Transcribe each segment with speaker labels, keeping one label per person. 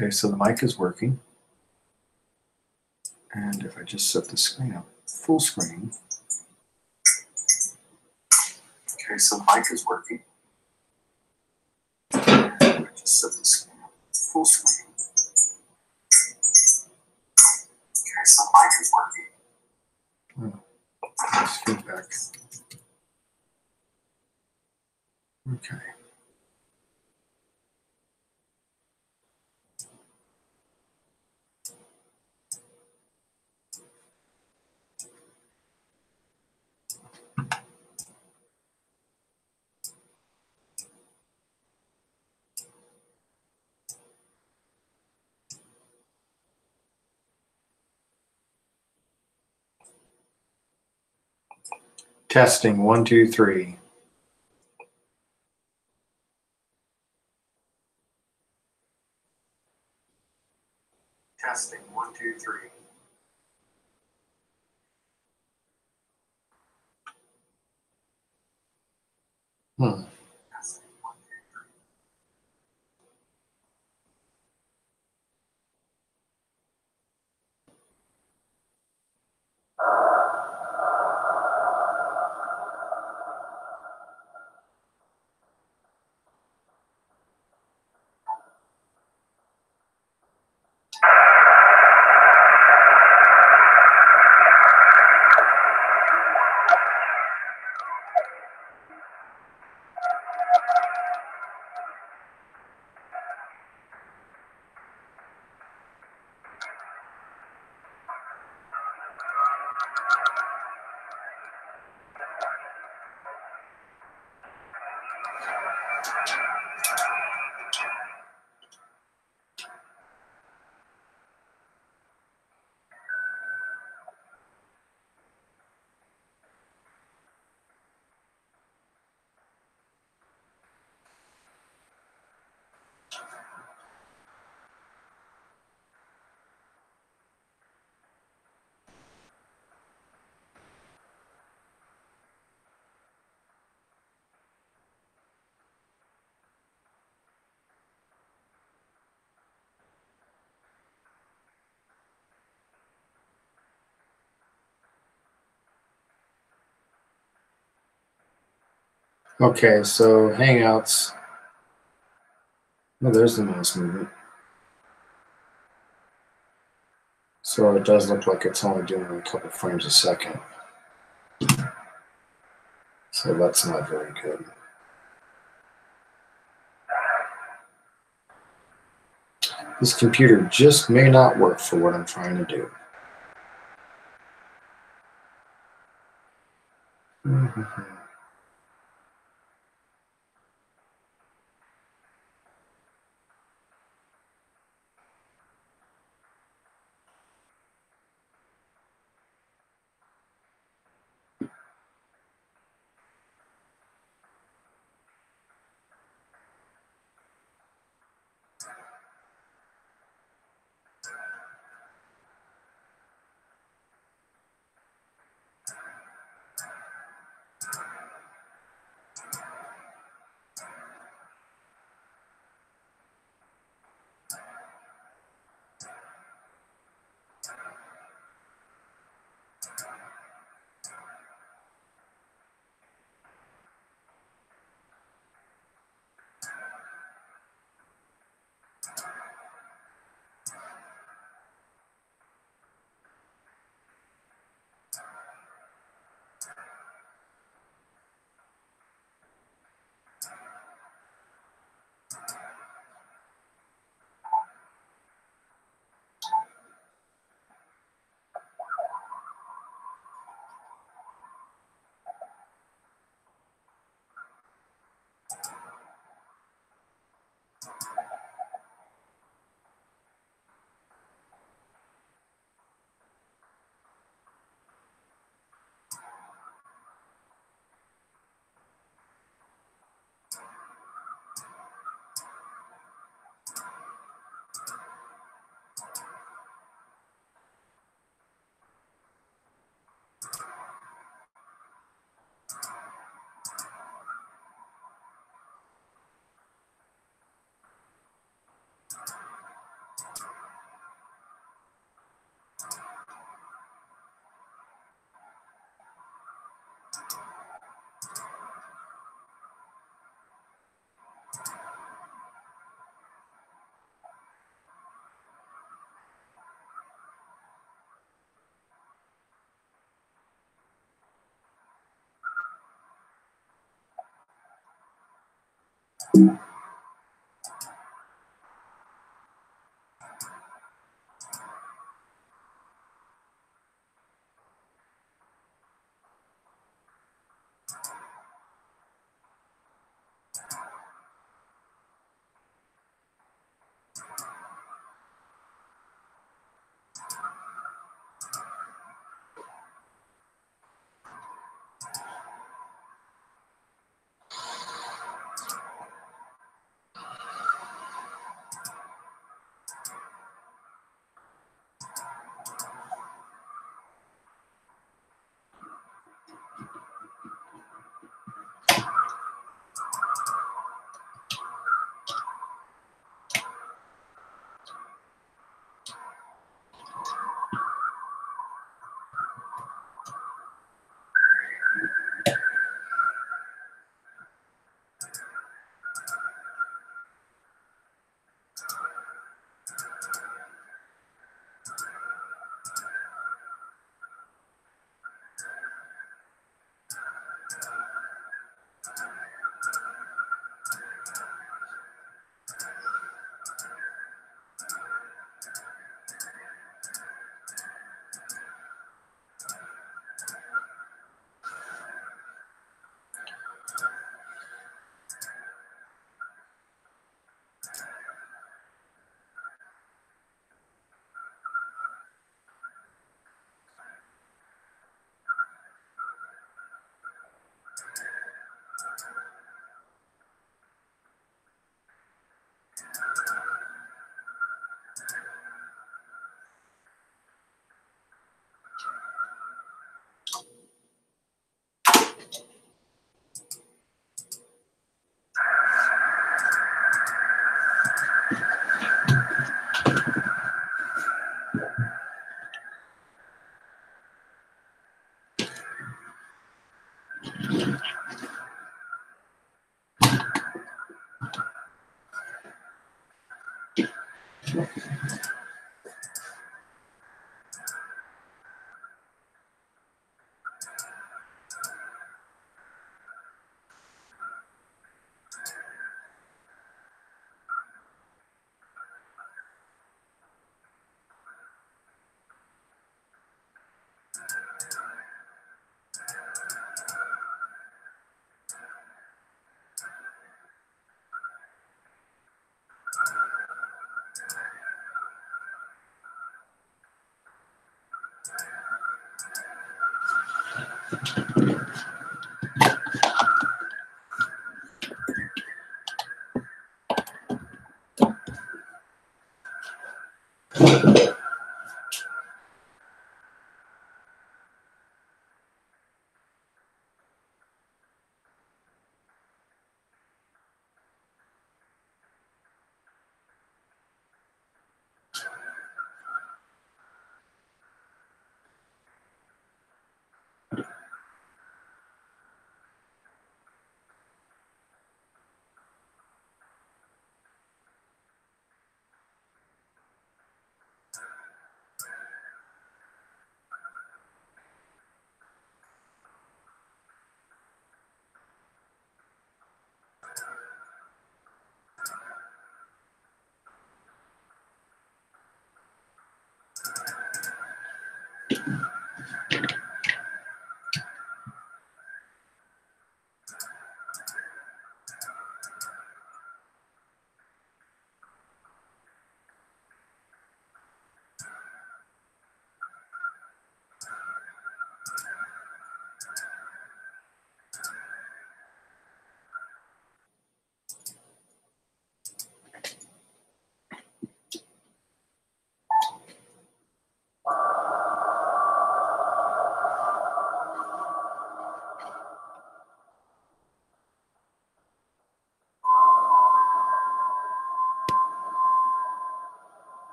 Speaker 1: Okay, so the mic is working. And if I just set the screen up full screen. Okay, so the mic is working. And if I just set the screen up full screen. Okay, so the mic is working. Oh, there's feedback. Okay. Testing 1, 2, 3. Testing 1, 2, 3. Hmm. Okay, so Hangouts. Oh, there's the mouse movement. So it does look like it's only doing a couple frames a second. So that's not very good. This computer just may not work for what I'm trying to do.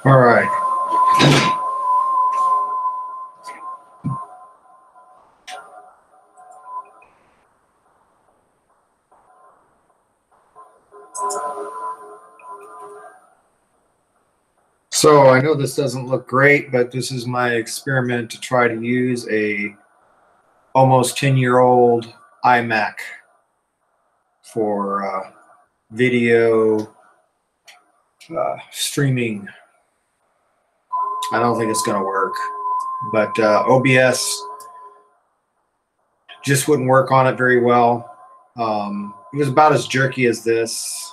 Speaker 2: All right. So I know this doesn't look great, but this is my experiment to try to use a almost 10-year-old iMac for video streaming. I don't think it's going to work, but OBS just wouldn't work on it very well. It was about as jerky as this.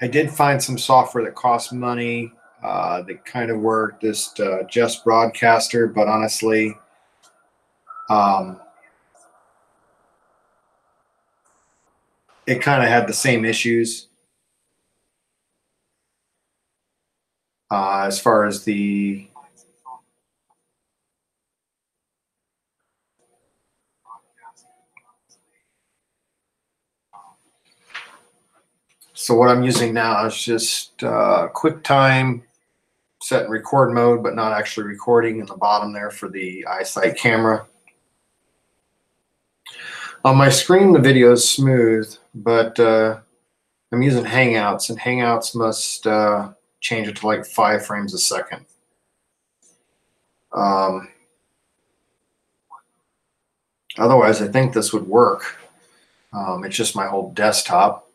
Speaker 2: I did find some software that cost money that kind of worked, this Just Broadcaster, but honestly, it kind of had the same issues as far as the so what I'm using now is just QuickTime set in record mode, but not actually recording in the bottom there for the iSight camera. On my screen, the video is smooth, but I'm using Hangouts, and Hangouts must change it to like 5 frames a second. Otherwise, I think this would work. It's just my whole desktop.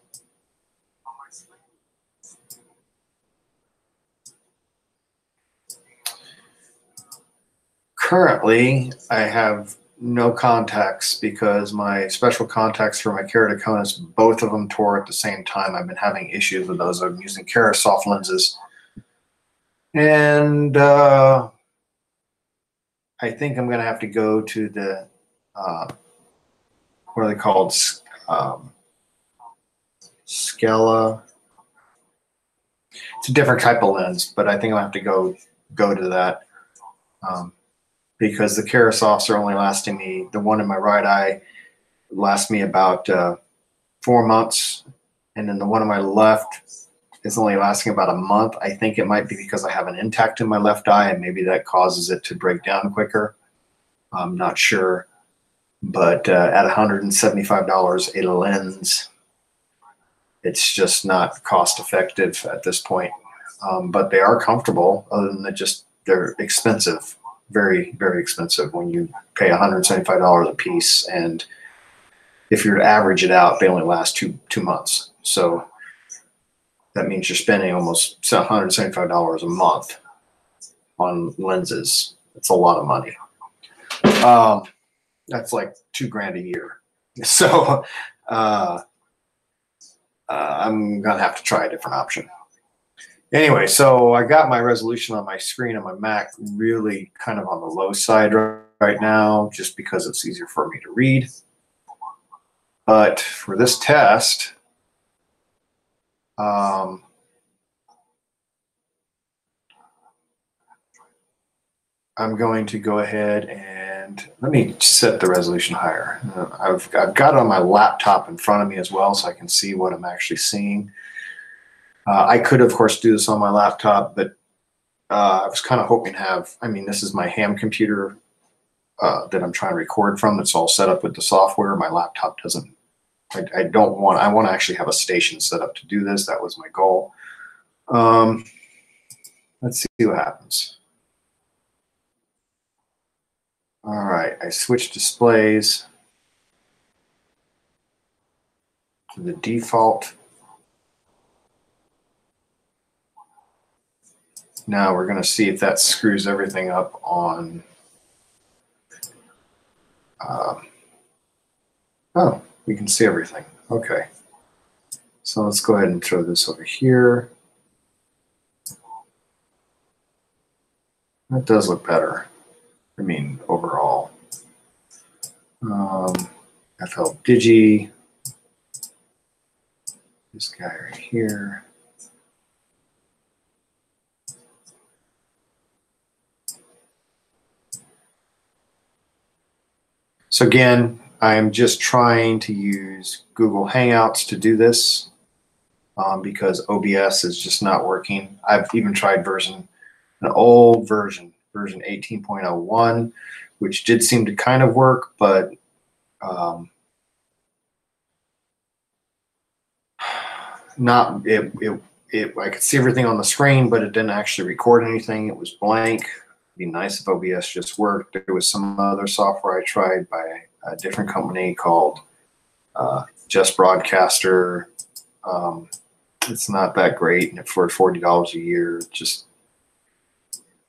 Speaker 2: Currently, I have no contacts because my special contacts for my keratoconus, both of them tore at the same time. I've been having issues with those. I'm using Kerasoft lenses. And I think I'm going to have to go to the, what are they called? Scala. It's a different type of lens, but I think I'll have to go to that. Because the Kerasofts are only lasting me, the one in my right eye lasts me about 4 months, and then the one in my left is only lasting about a month. I think it might be because I have an intact in my left eye, and maybe that causes it to break down quicker. I'm not sure, but at $175 a lens, it's just not cost effective at this point. But they are comfortable, other than that just they're expensive. Very, very expensive when you pay $175 a piece, and if you're to average it out, they only last two months. So that means you're spending almost $175 a month on lenses. It's a lot of money. That's like $2,000 a year. So I'm gonna have to try a different option. Anyway, so I got my resolution on my screen on my Mac really kind of on the low side right now, just because it's easier for me to read. But for this test, I'm going to go ahead and let me set the resolution higher. I've got it on my laptop in front of me as well, so I can see what I'm actually seeing. I could, of course, do this on my laptop, but I was kind of hoping to have, I mean, this is my ham computer that I'm trying to record from. It's all set up with the software. My laptop doesn't, I want to actually have a station set up to do this. That was my goal. Let's see what happens. All right, I switched displays to the default. Now we're going to see if that screws everything up on, oh, we can see everything. Okay. So let's go ahead and throw this over here. That does look better. I mean, overall. FL Digi. This guy right here. So again, I'm just trying to use Google Hangouts to do this. because OBS is just not working. I've even tried an old version 18.01, which did seem to kind of work, but not it. I could see everything on the screen, but it didn't actually record anything. It was blank. It'd be nice if OBS just worked. There was some other software I tried by a different company called Just Broadcaster. It's not that great, and for $40 a year, just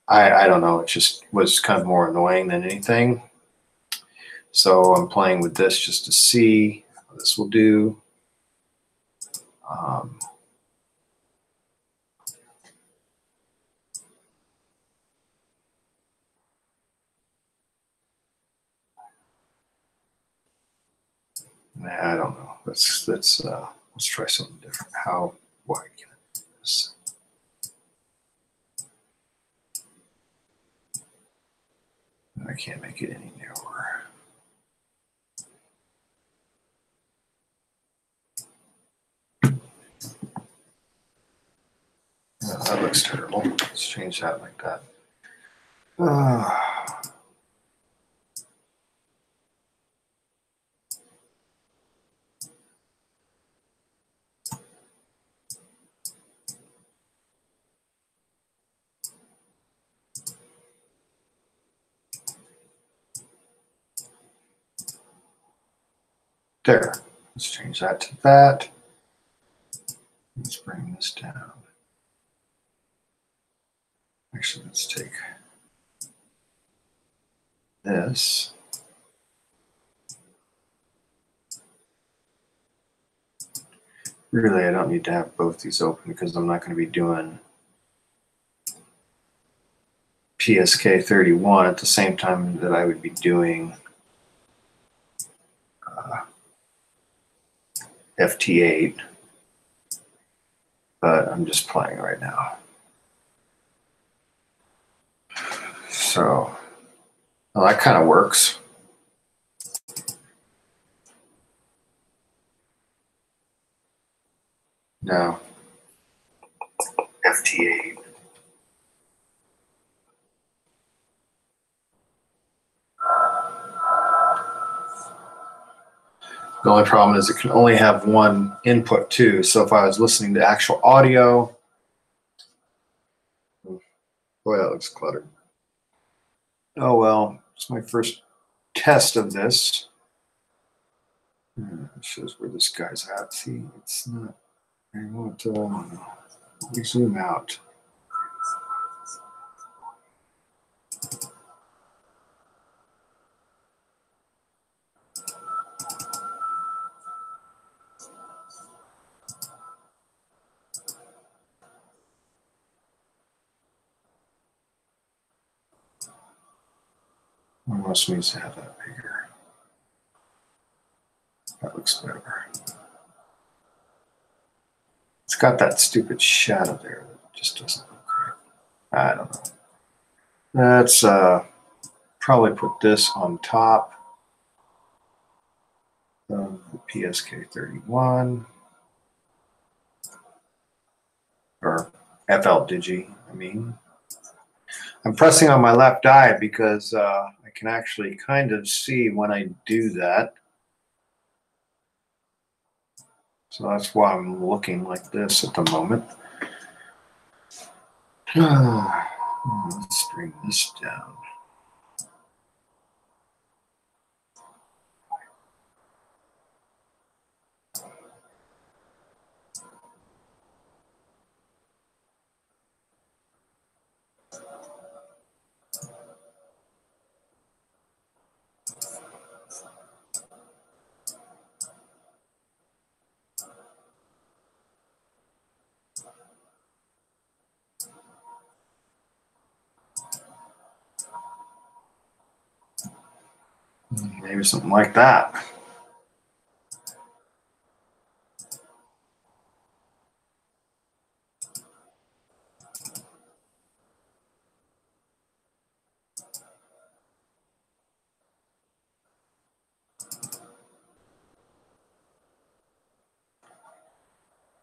Speaker 2: I don't know. It just was kind of more annoying than anything. So I'm playing with this just to see how this will do. I don't know. Let's try something different. How wide can I do this? I can't make it any narrower. No, that looks terrible. Let's change that like that. There. Let's change that to that. Let's bring this down. Actually, let's take this. Really, I don't need to have both these open because I'm not going to be doing PSK 31 at the same time that I would be doing FT8. But I'm just playing right now. So, well, that kind of works. Now, FT8. The only problem is it can only have one input too. So if I was listening to actual audio, boy, that looks cluttered. Oh well, it's my first test of this. It shows where this guy's at. See, it's not. I want to zoom out. Almost needs to have that bigger. That looks better. It's got that stupid shadow there that just doesn't look right. I don't know. Let's probably put this on top of the PSK 31 or FL Digi, I mean. I'm pressing on my left eye because I can actually kind of see when I do that. So that's why I'm looking like this at the moment. Let's bring this down. Maybe something like that.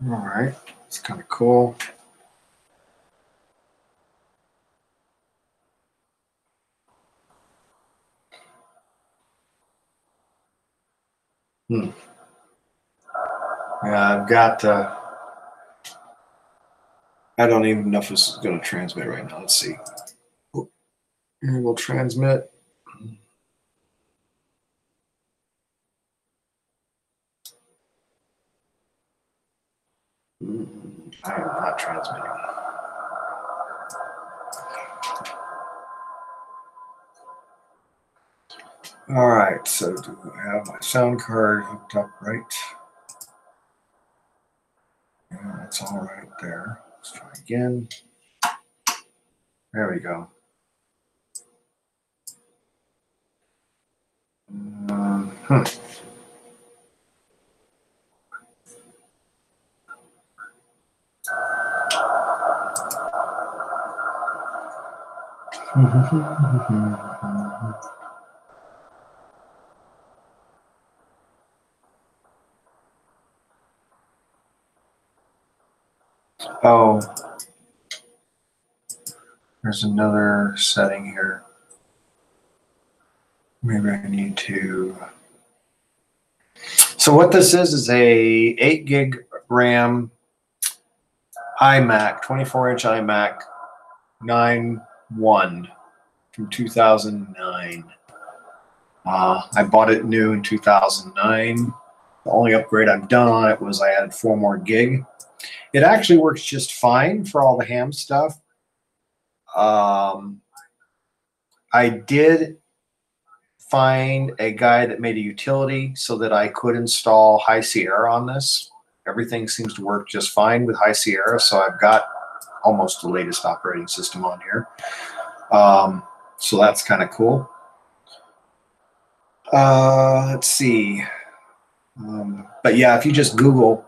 Speaker 2: All right, it's kind of cool. Yeah, I've got. I don't even know if this is going to transmit right now. Let's see. Here we'll transmit. I am not transmitting. All right, so do I have my sound card hooked up right? Yeah, that's all right there. Let's try again. There we go. Oh, there's another setting here. Maybe I need to. So what this is a 8 gig RAM iMac, 24-inch iMac 9-1 from 2009. I bought it new in 2009. The only upgrade I've done on it was I added 4 more gig. It actually works just fine for all the ham stuff. I did find a guy that made a utility so that I could install High Sierra on this. Everything seems to work just fine with High Sierra, so I've got almost the latest operating system on here. So that's kind of cool. Let's see. But yeah, if you just Google,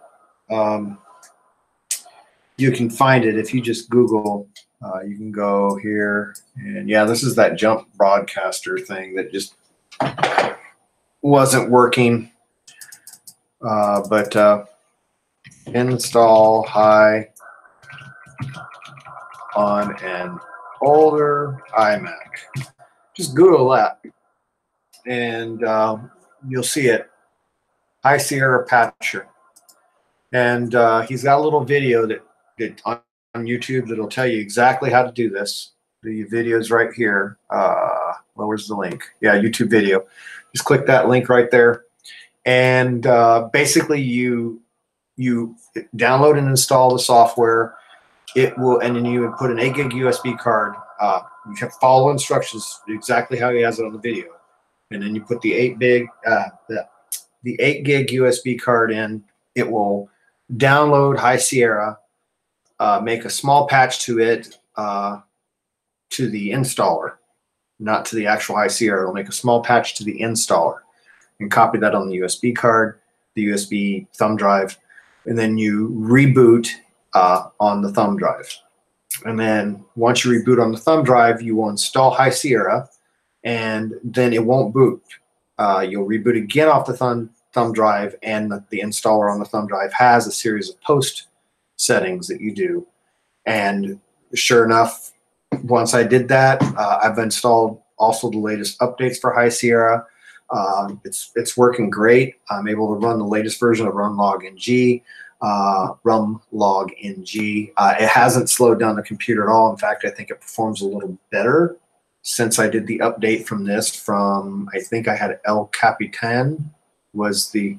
Speaker 2: you can find it. If you just Google, you can go here. And yeah, this is that jump broadcaster thing that just wasn't working. But install High on an older iMac. Just Google that, and you'll see it. High Sierra Patcher. And he's got a little video that on YouTube that'll tell you exactly how to do this. The video's right here. Well, where's the link? Yeah, YouTube video. Just click that link right there. And basically you download and install the software. It will, and then you would put an 8 gig USB card. You can follow instructions exactly how he has it on the video. And then you put the 8 gig USB card in. It will download High Sierra, make a small patch to it, to the installer, not to the actual High Sierra. It'll make a small patch to the installer and copy that on the USB card, the USB thumb drive, and then you reboot on the thumb drive. And then once you reboot on the thumb drive, you will install High Sierra, and then it won't boot. You'll reboot again off the thumb drive, and the installer on the thumb drive has a series of post settings that you do. And sure enough, once I did that, I've installed also the latest updates for High Sierra. It's working great. I'm able to run the latest version of RumLogNG. It hasn't slowed down the computer at all. In fact, I think it performs a little better since I did the update from this. From I think I had El Capitan was the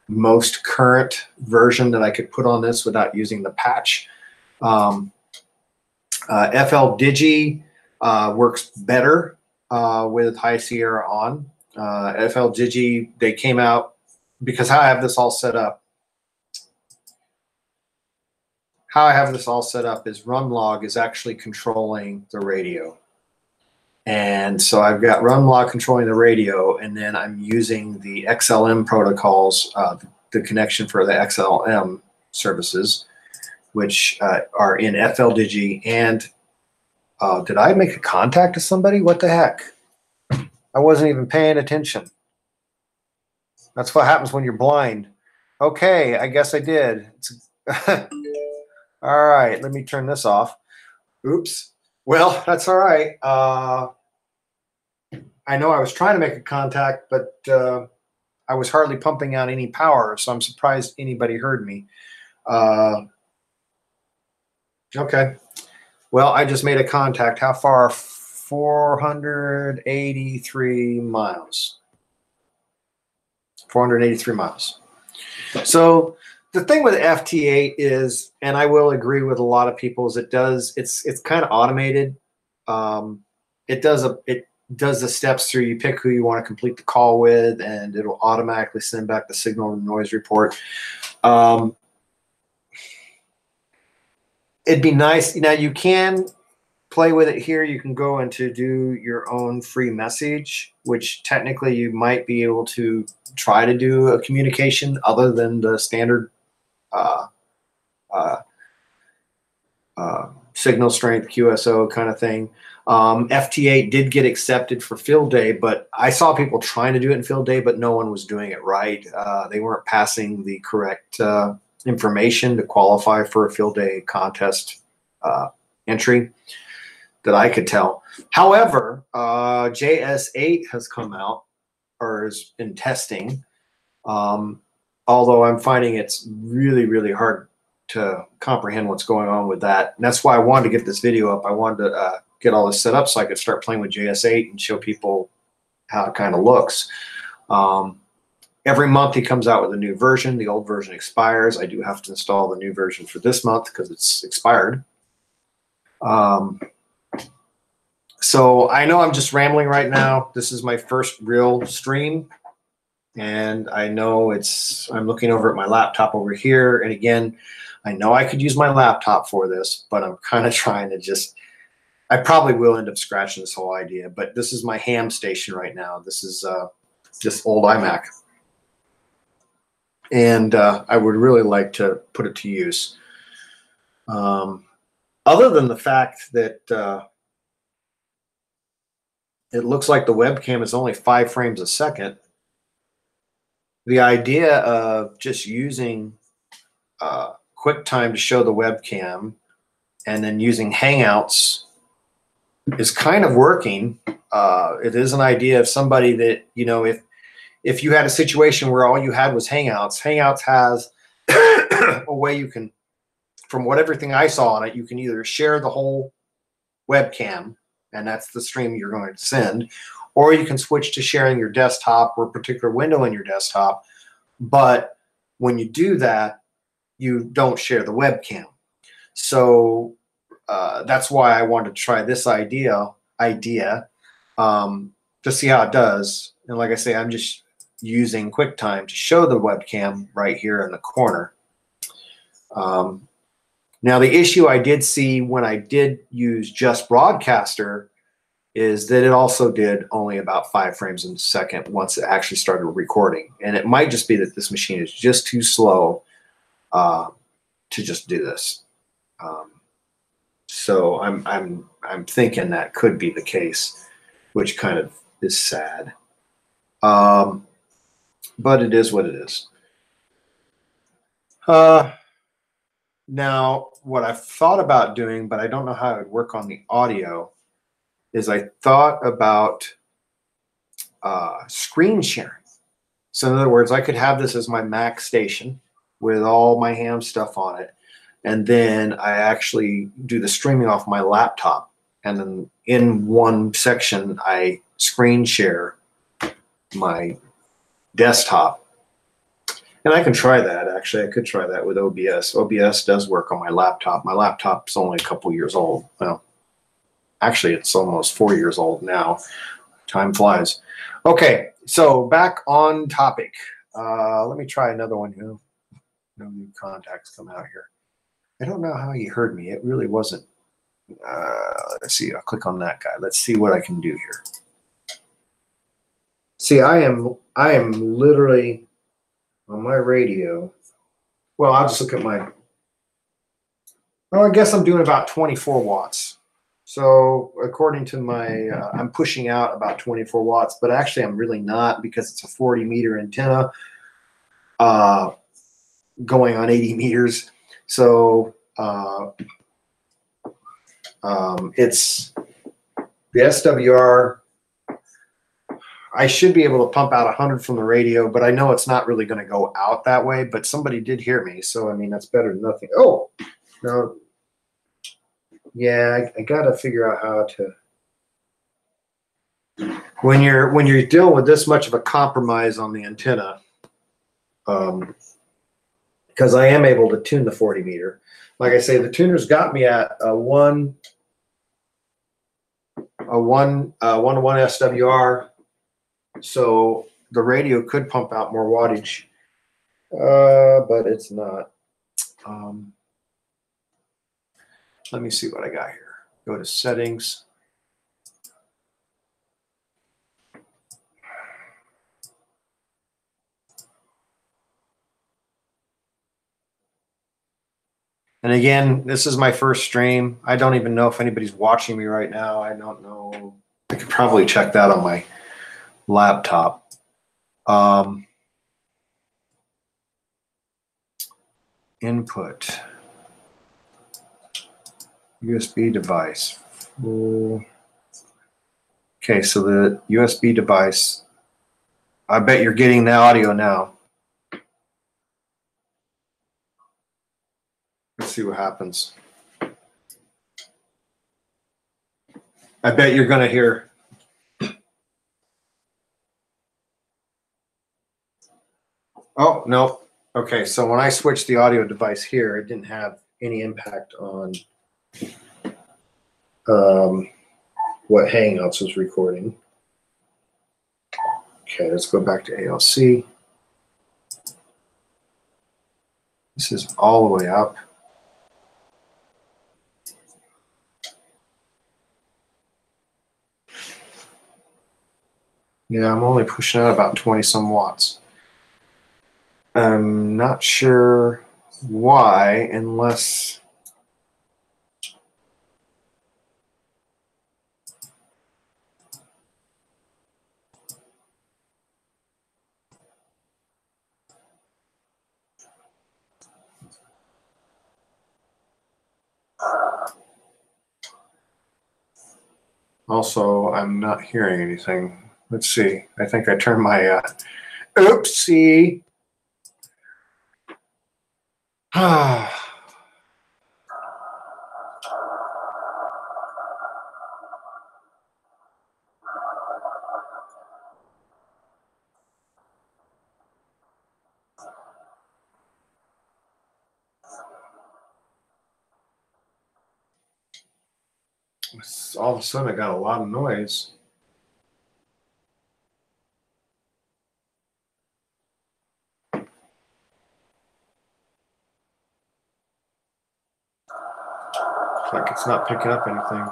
Speaker 2: most current version that I could put on this without using the patch. FL Digi works better with High Sierra on. FL Digi, they came out, because how I have this all set up. How I have this all set up is RumLog is actually controlling the radio. And so I've got RumLog controlling the radio, and then I'm using the XLM protocols, the connection for the XLM services, which are in FL Digi. And did I make a contact to somebody? What the heck? I wasn't even paying attention. That's what happens when you're blind. Okay, I guess I did. All right, let me turn this off. Oops. Well, that's all right. I know I was trying to make a contact, but I was hardly pumping out any power, so I'm surprised anybody heard me. Okay. Well, I just made a contact. How far? 483 miles. 483 miles. So the thing with FT8 is, and I will agree with a lot of people, is it's kind of automated. It does the steps through. You pick who you want to complete the call with, and it'll automatically send back the signal and noise report. It'd be nice. Now you can play with it here. You can go into do your own free message, which technically you might be able to try to do a communication other than the standard signal strength QSO kind of thing. FT8 did get accepted for field day, but I saw people trying to do it in field day, but no one was doing it right. They weren't passing the correct information to qualify for a field day contest entry that I could tell. However, JS8 has come out or is in testing. Although I'm finding it's really, really hard to comprehend what's going on with that. And that's why I wanted to get this video up. I wanted to get all this set up so I could start playing with JS8 and show people how it kind of looks. Every month he comes out with a new version. The old version expires. I do have to install the new version for this month because it's expired. So I know I'm just rambling right now. This is my first real stream. And I know I'm looking over at my laptop over here. And again, I know I could use my laptop for this, but I'm kind of trying to I probably will end up scratching this whole idea, but this is my ham station right now. This is just old iMac. And I would really like to put it to use. Other than the fact that it looks like the webcam is only 5 frames a second, the idea of just using QuickTime to show the webcam and then using Hangouts is kind of working. It is an idea of somebody that, you know, if you had a situation where all you had was Hangouts, Hangouts has a way you can, from everything I saw on it, you can either share the whole webcam, and that's the stream you're going to send, or you can switch to sharing your desktop or a particular window in your desktop. But when you do that, you don't share the webcam. So that's why I wanted to try this idea to see how it does. And like I say, I'm just using QuickTime to show the webcam right here in the corner. Now, the issue I did see when I did use Just Broadcaster is that it also did only about 5 frames a second once it actually started recording. And it might just be that this machine is just too slow to just do this. So I'm thinking that could be the case, which kind of is sad. But it is what it is. Now, what I've thought about doing, but I don't know how it would work on the audio, is I thought about screen sharing. So in other words, I could have this as my Mac station with all my ham stuff on it. And then I actually do the streaming off my laptop. And then in one section, I screen share my desktop. And I can try that, actually. I could try that with OBS. OBS does work on my laptop. My laptop's only a couple years old. Well, actually, it's almost 4 years old now. Time flies. Okay, so back on topic. Let me try another one here. No new contacts come out here. I don't know how you heard me. It really wasn't. Let's see. I'll click on that guy. Let's see what I can do here. See, I am literally on my radio. Well, I'll just look at my. Well, I guess I'm doing about 24 watts. So according to my, I'm pushing out about 24 watts, but actually I'm really not because it's a 40-meter antenna. going on 80 meters. So it's the SWR. I should be able to pump out 100 from the radio, but I know it's not really going to go out that way. But somebody did hear me, so I mean that's better than nothing. Oh, no, yeah, I got to figure out how to. When you're dealing with this much of a compromise on the antenna, because I am able to tune the 40 meter. Like I say, the tuner's got me at a one to one SWR. So the radio could pump out more wattage, but it's not. Let me see what I got here. Go to settings. And again, this is my first stream. I don't even know if anybody's watching me right now. I don't know. I could probably check that on my laptop. Input. USB device. Okay, so the USB device. I bet you're getting the audio now. Let's see what happens. I bet you're going to hear. Oh, no. Okay, so when I switched the audio device here, it didn't have any impact on what Hangouts was recording. Okay, let's go back to ALC. This is all the way up. Yeah, I'm only pushing out about 20 some watts. I'm not sure why, unless also I'm not hearing anything. Let's see. I think I turned my oopsie. All of a sudden I got a lot of noise. It's like it's not picking up anything.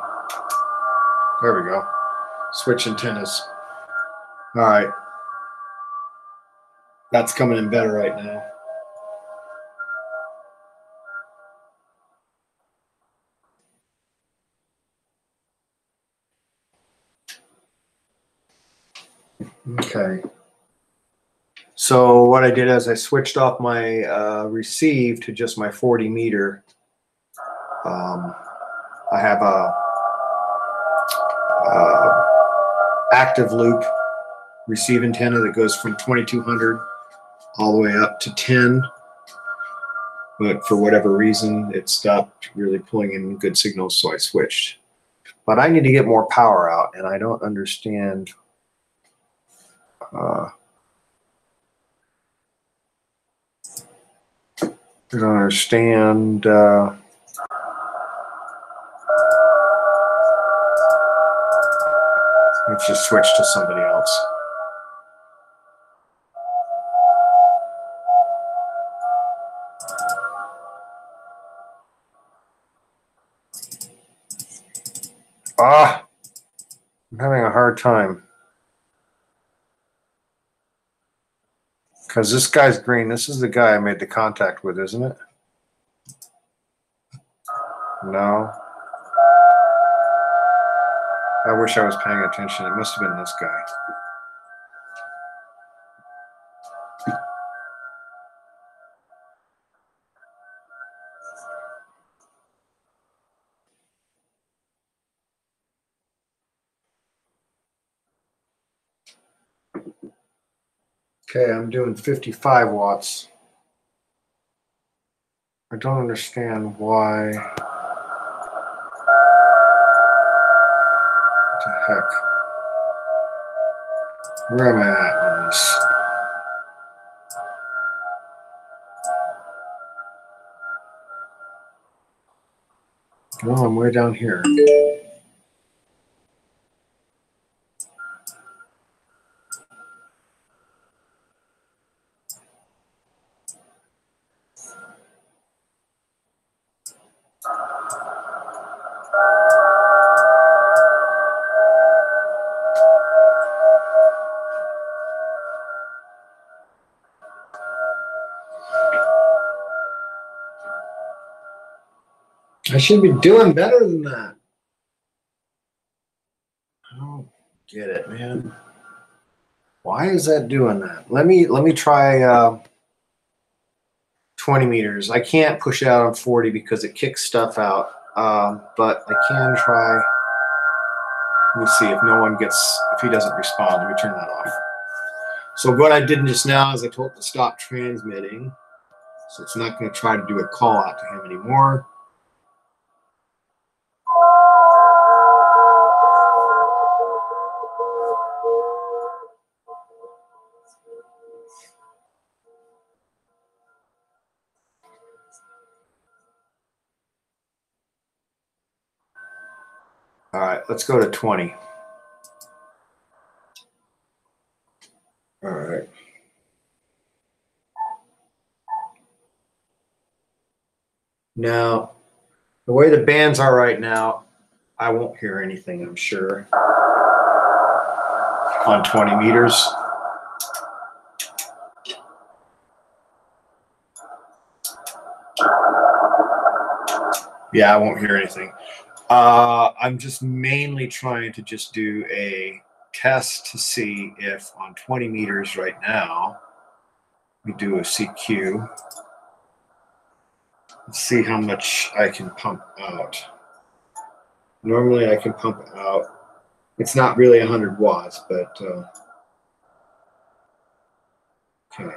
Speaker 2: There we go. Switch antennas. All right. That's coming in better right now. Okay. So what I did is I switched off my receive to just my 40 meter. I have a active loop receive antenna that goes from 2200 all the way up to 10. But for whatever reason, it stopped really pulling in good signals, so I switched. But I need to get more power out, and I don't understand. I don't understand. Let's just switch to somebody else. I'm having a hard time. Because this guy's green. This is the guy I made the contact with, isn't it? No. I wish I was paying attention. It must have been this guy. Okay, I'm doing 55 watts. I don't understand why. What the heck? Where am I at on this? Oh, I'm way down here. I should be doing better than that. I don't get it, man. Why is that doing that? Let me try 20 meters. I can't push it out on 40 because it kicks stuff out. But I can try. Let me see if if he doesn't respond. Let me turn that off. So what I did just now is I told it to stop transmitting. So it's not going to try to do a call out to him anymore. All right, let's go to 20. All right. Now, the way the bands are right now, I won't hear anything, I'm sure, on 20 meters. Yeah, I won't hear anything. I'm just mainly trying to just do a test to see if on 20 meters right now, we do a CQ. Let's see how much I can pump out. Normally I can pump out, it's not really 100 watts, but okay.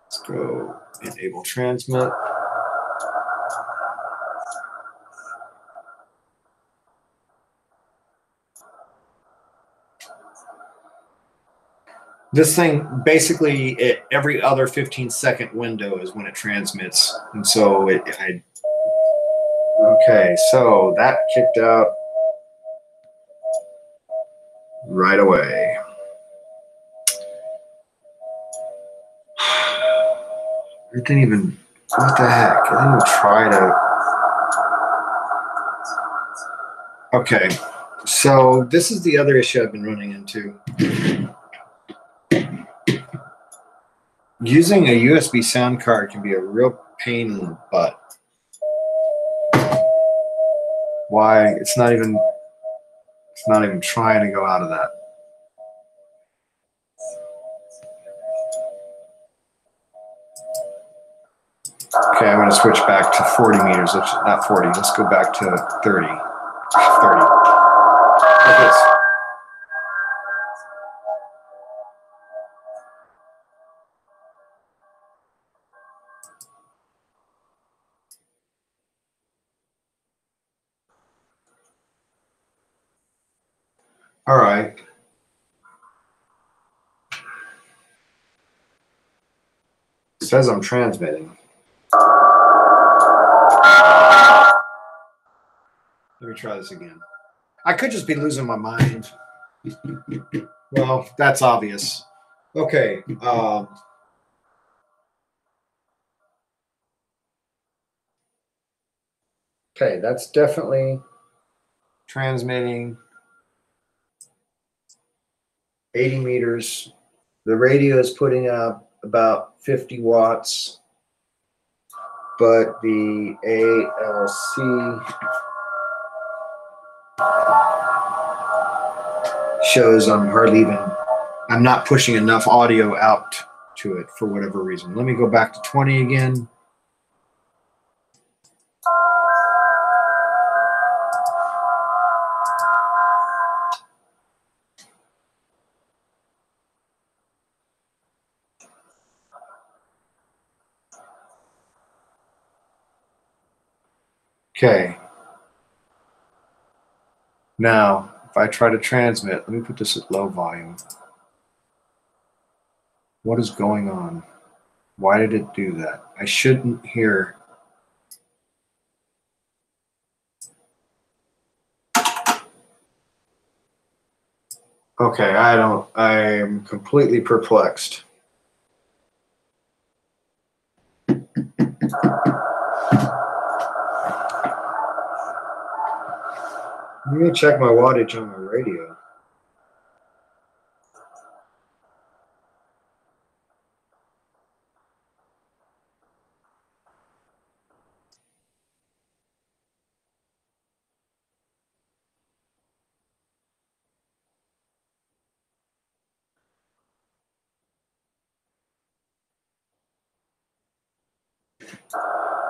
Speaker 2: Let's go enable transmit. This thing basically every other 15-second window is when it transmits, and so okay, so that kicked out right away. It didn't even. What the heck? I didn't even try to. Okay, so this is the other issue I've been running into. Using a USB sound card can be a real pain in the butt. Why it's not even trying to go out of that. Okay, I'm going to switch back to 40 meters. Not 40. Let's go back to 30. 30. Like this. All right. It says I'm transmitting. Let me try this again. I could just be losing my mind. Well, that's obvious. Okay. Okay, that's definitely transmitting 80 meters. The radio is putting up about 50 watts, but the ALC shows I'm not pushing enough audio out to it for whatever reason. Let me go back to 20 again. Okay. Now, if I try to transmit, let me put this at low volume. What is going on? Why did it do that? I shouldn't hear. Okay, I'm completely perplexed. Let me check my wattage on my radio.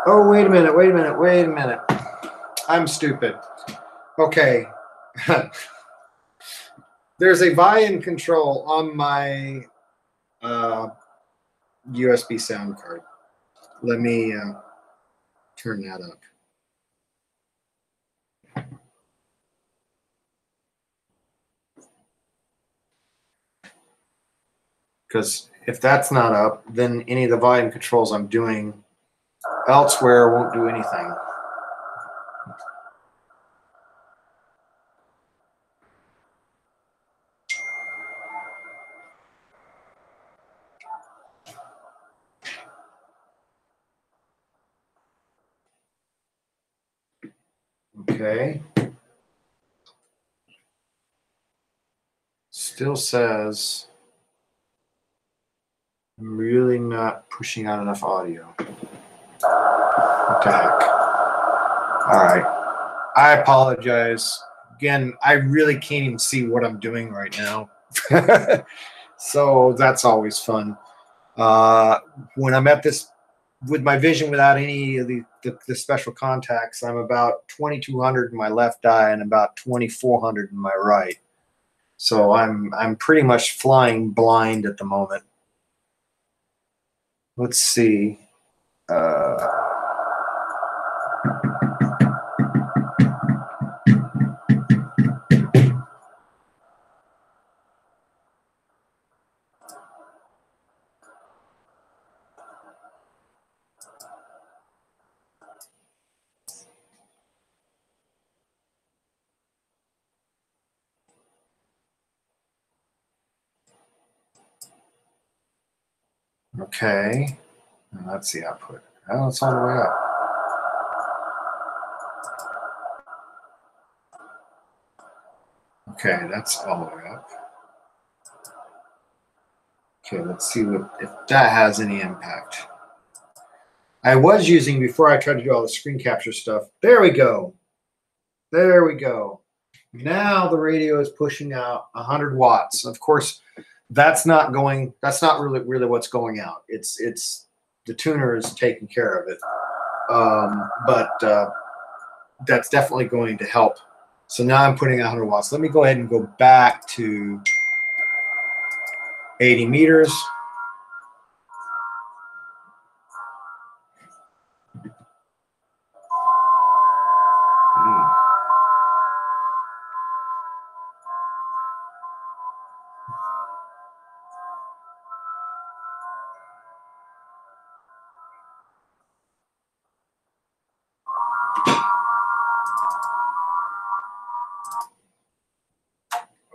Speaker 2: Oh, wait a minute. I'm stupid. Okay. There's a volume control on my USB sound card. Let me turn that up. Because if that's not up, then any of the volume controls I'm doing elsewhere won't do anything. Okay. Still says I'm really not pushing out enough audio. What the heck? All right. I apologize. Again, I really can't even see what I'm doing right now. So that's always fun. When I'm at this with my vision without any of the special contacts, I'm about 2200 in my left eye and about 2400 in my right. So I'm pretty much flying blind at the moment. Let's see. Okay. That's the output. Oh, it's all the way up. Okay, that's all the way up. Okay, let's see if that has any impact. I was using, before I tried to do all the screen capture stuff. There we go. There we go. Now the radio is pushing out 100 watts. Of course, that's not really what's going out. It's the tuner is taking care of it. But that's definitely going to help. So now I'm putting 100 watts. Let me go ahead and go back to 80 meters.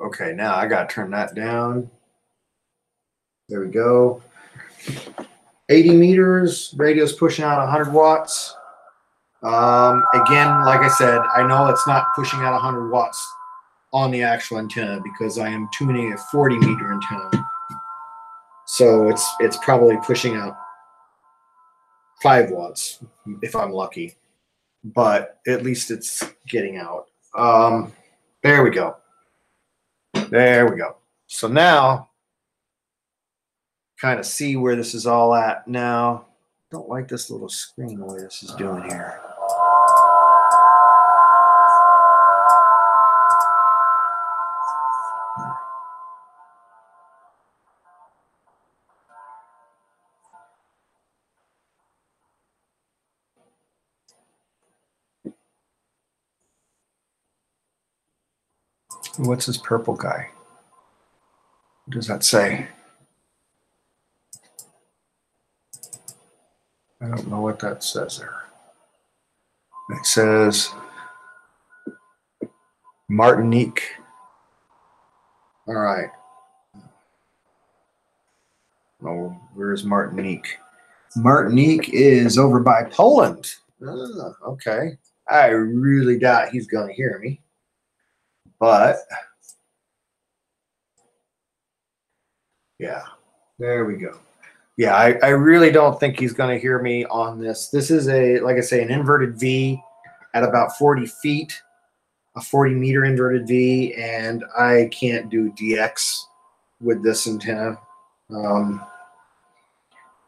Speaker 2: Okay, now I got to turn that down. There we go. 80 meters, radio's pushing out 100 watts. Again, like I said, I know it's not pushing out 100 watts on the actual antenna because I am tuning a 40 meter antenna. So it's probably pushing out 5 watts if I'm lucky. But at least it's getting out. There we go. There we go. So now, kind of see where this is all at now. Don't like this little screen the way this is doing here. What's this purple guy? What does that say? I don't know what that says there. It says Martinique. All right. Oh, where's Martinique? Martinique is over by Poland. Oh, okay. I really doubt he's going to hear me. But, yeah, there we go. Yeah, I really don't think he's going to hear me on this. This is like I say, an inverted V at about 40 feet, a 40-meter inverted V, and I can't do DX with this antenna.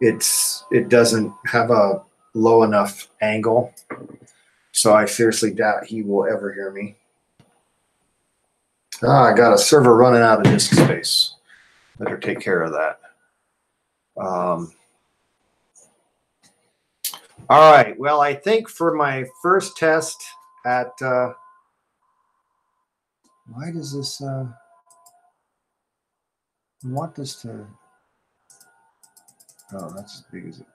Speaker 2: It doesn't have a low enough angle, so I seriously doubt he will ever hear me. I got a server running out of disk space. Better take care of that. All right. Well, I think for my first test at why does this I want this to, oh, that's as big as it.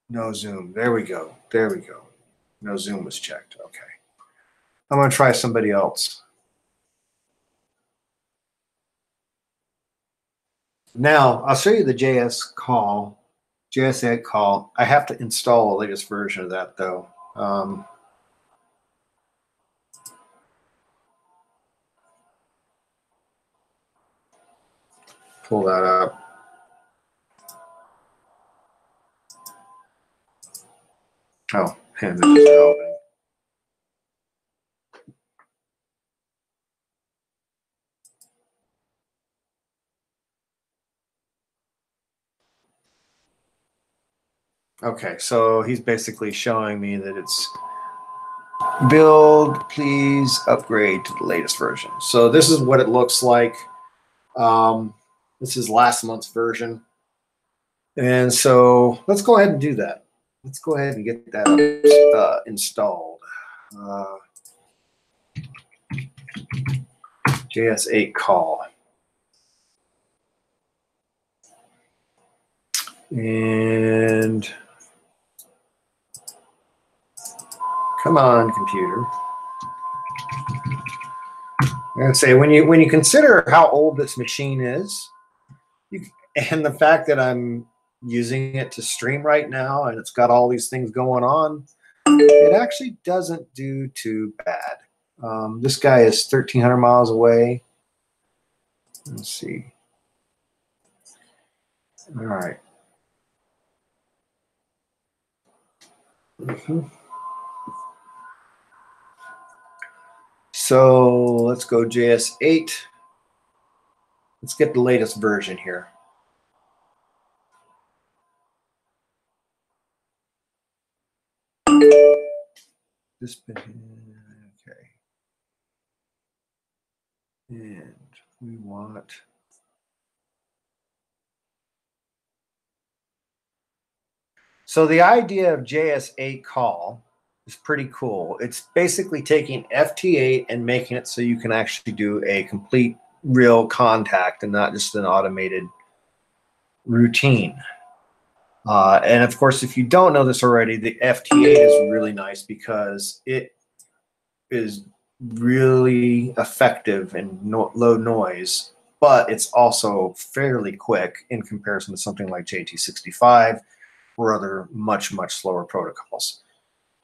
Speaker 2: No zoom. There we go. There we go. No zoom was checked. Okay. I'm going to try somebody else. Now, I'll show you the JS8 call. I have to install the latest version of that, though. Pull that up. Oh, and this is open. Okay, so he's basically showing me that it's build, please upgrade to the latest version. So this is what it looks like. This is last month's version. And so let's go ahead and do that. Let's go ahead and get that installed. JS8 call. And come on, computer. I'm going to say when you consider how old this machine is, and the fact that I'm using it to stream right now, and it's got all these things going on, it actually doesn't do too bad. This guy is 1,300 miles away. Let's see. All right. So let's go JS8. Let's get the latest version here. This okay. And we want so the idea of JS8 call is pretty cool. It's basically taking FT8 and making it so you can actually do a complete real contact and not just an automated routine. And of course, if you don't know this already, the FT8 is really nice because it is really effective and low noise, but it's also fairly quick in comparison to something like JT65 or other much slower protocols.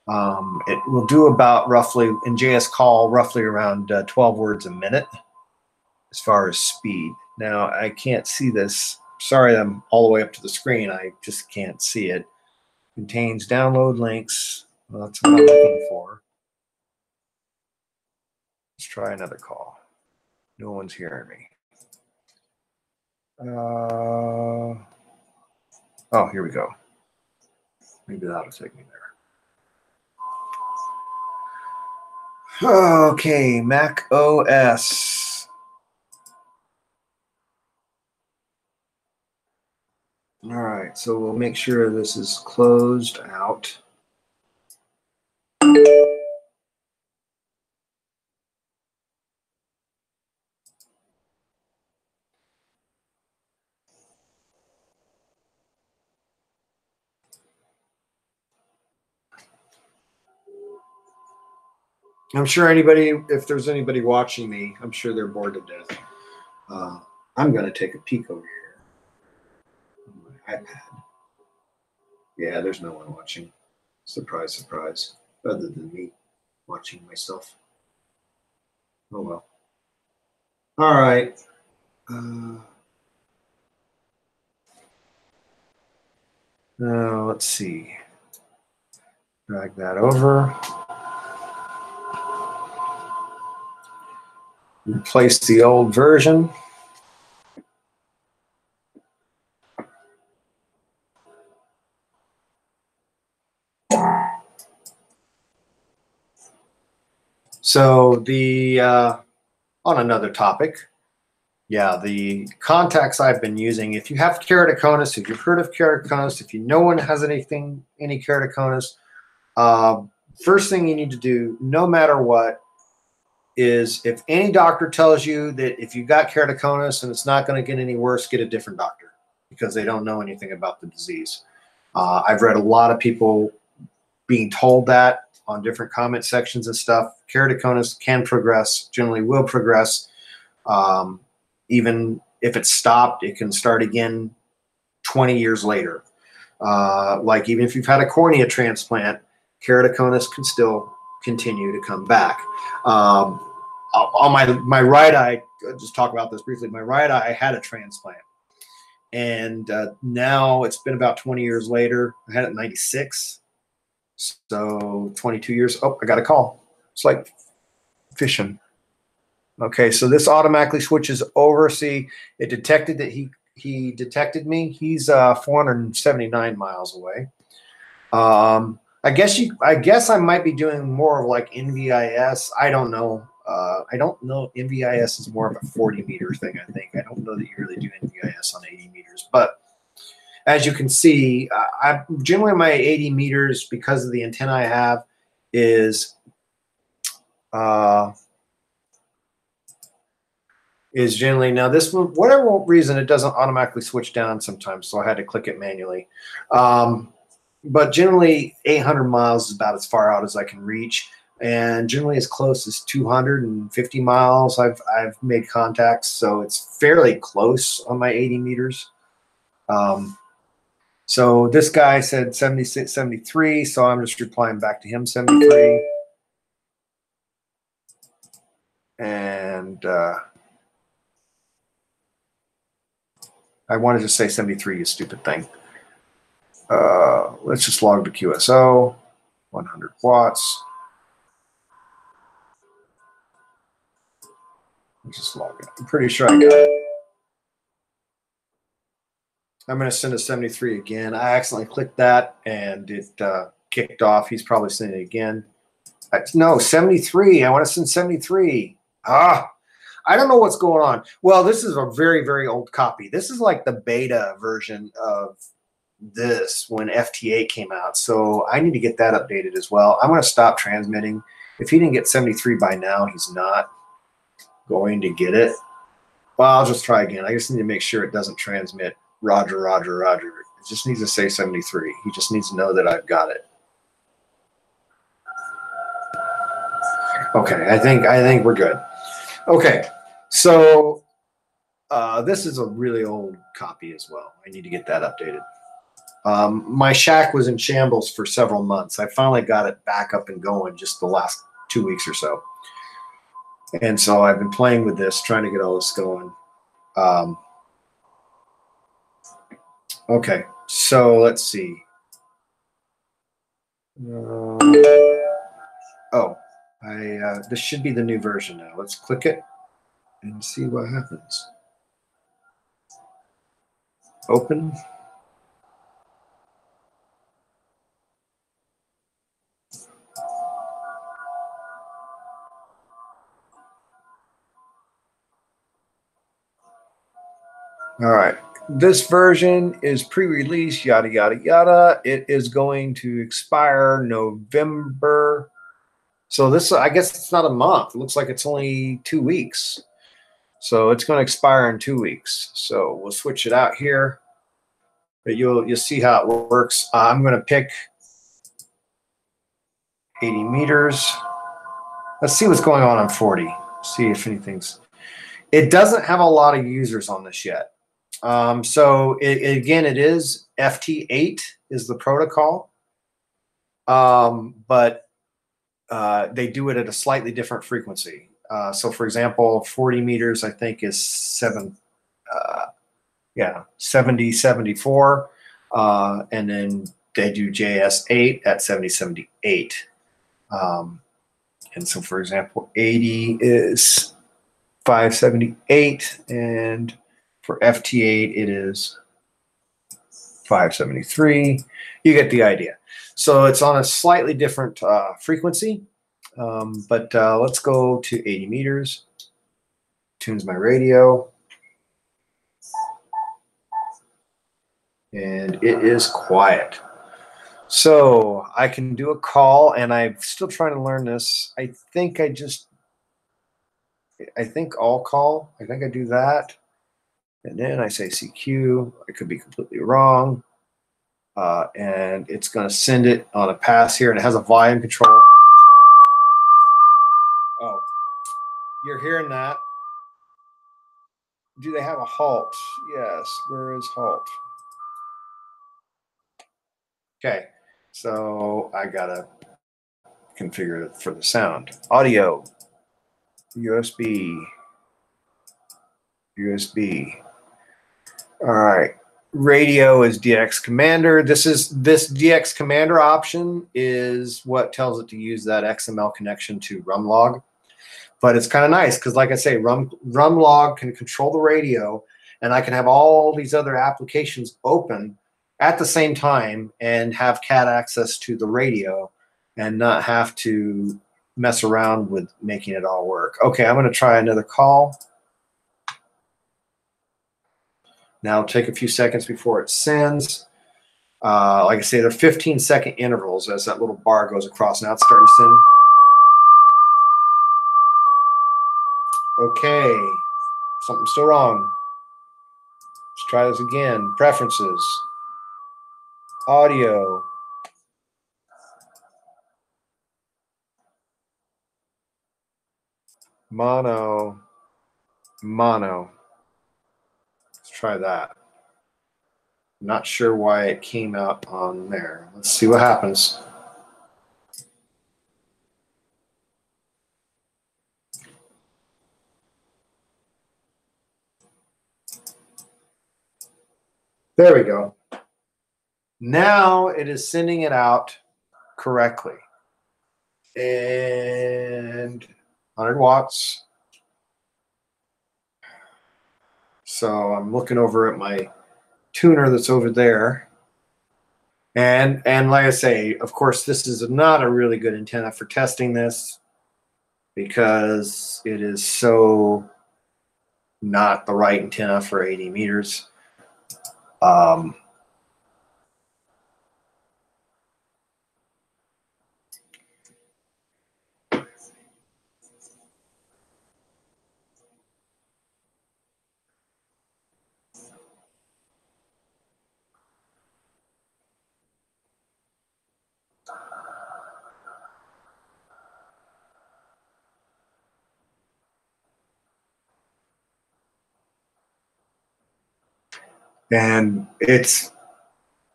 Speaker 2: It will do about roughly, in JS call, roughly around 12 words a minute as far as speed. Now, I can't see this. Sorry, I'm all the way up to the screen. I just can't see it. Contains download links. Well, that's what I'm looking for. Let's try another call. No one's hearing me. Oh, here we go. Maybe that'll take me there. Okay, Mac OS. All right, so we'll make sure this is closed out. I'm sure anybody, if there's anybody watching me, I'm sure they're bored to death. I'm going to take a peek over here on my iPad. Yeah, there's no one watching. Surprise, surprise. Other than me watching myself. Oh well. All right. Let's see. Drag that over. Replace the old version. So the on another topic, yeah, the contacts I've been using. If you have keratoconus, if you've heard of keratoconus, if you know one has any keratoconus, first thing you need to do, no matter what, is if any doctor tells you that if you got keratoconus and it's not going to get any worse, get a different doctor because they don't know anything about the disease. I've read a lot of people being told that on different comment sections and stuff. Keratoconus can progress, generally will progress. Even if it's stopped, it can start again 20 years later. Like even if you've had a cornea transplant, keratoconus can still continue to come back. On my right eye, I'll just talk about this briefly. My right eye, I had a transplant. And now it's been about 20 years later. I had it in 96. So 22 years. Oh, I got a call. It's like fishing. Okay, so this automatically switches over. See, it detected that he detected me. He's 479 miles away. I guess I might be doing more of like NVIS. I don't know. I don't know. NVIS is more of a 40 meter thing, I think. I don't know that you really do NVIS on 80 meters. But as you can see, I generally my 80 meters, because of the antenna I have, is generally, now this one, whatever reason, it doesn't automatically switch down sometimes, so I had to click it manually. But generally 800 miles is about as far out as I can reach, and generally as close as 250 miles I've made contacts, so it's fairly close on my 80 meters. So this guy said 76, 73, so I'm just replying back to him 73. And I wanted to say 73, you stupid thing. Let's just log to QSO, 100 watts. Let's just log it. I'm pretty sure I got it. I'm going to send a 73 again. I accidentally clicked that and it kicked off. He's probably sending it again. No, 73. I want to send 73. I don't know what's going on. Well, this is a very, very old copy. This is like the beta version of this when FT8 came out. So I need to get that updated as well. I'm going to stop transmitting. If he didn't get 73 by now, he's not going to get it. Well, I'll just try again. I just need to make sure it doesn't transmit Roger, Roger, Roger. It just needs to say 73. He just needs to know that I've got it. Okay, I think we're good. Okay, so this is a really old copy as well. I need to get that updated. My shack was in shambles for several months. I finally got it back up and going just the last 2 weeks or so. And so I've been playing with this, trying to get all this going. Okay, so let's see. This should be the new version now. Let's click it and see what happens. Open. All right. This version is pre-release, yada, yada, yada. It is going to expire November. So this, I guess it's not a month. It looks like it's only 2 weeks. So it's going to expire in 2 weeks. So we'll switch it out here. But you'll see how it works. I'm going to pick 80 meters. Let's see what's going on 40. See if anything's. It doesn't have a lot of users on this yet. So again, it is FT8 is the protocol, but they do it at a slightly different frequency. So for example, 40 meters, I think is 7074. And then they do JS8 at 7078. And so for example, 80 is 578, and for FT8 it is 573. You get the idea. So it's on a slightly different frequency, but let's go to 80 meters. Tunes my radio, and it is quiet. So I can do a call, and I'm still trying to learn this. I think all call. I think I do that. And then I say CQ. I could be completely wrong. And it's going to send it on a pass here, and it has a volume control. Oh, you're hearing that. Do they have a halt? Yes. Where is halt? Okay. So I got to configure it for the sound. Audio. USB. All right. Radio is DX Commander. This DX Commander option is what tells it to use that XML connection to Rumlog. But it's kind of nice because, like I say, Rumlog can control the radio, and I can have all these other applications open at the same time and have CAT access to the radio and not have to mess around with making it all work. Okay, I'm going to try another call. Now it'll take a few seconds before it sends. Like I say, they're 15-second intervals as that little bar goes across. Now it's starting to send. Okay, something's still wrong. Let's try this again. Preferences. Audio. Mono. Let's try that. Not sure why it came out on there. Let's see what happens. There we go. Now it is sending it out correctly. And 100 watts. So I'm looking over at my tuner that's over there. And like I say, of course, this is not a really good antenna for testing this because it is so not the right antenna for 80 meters. And it's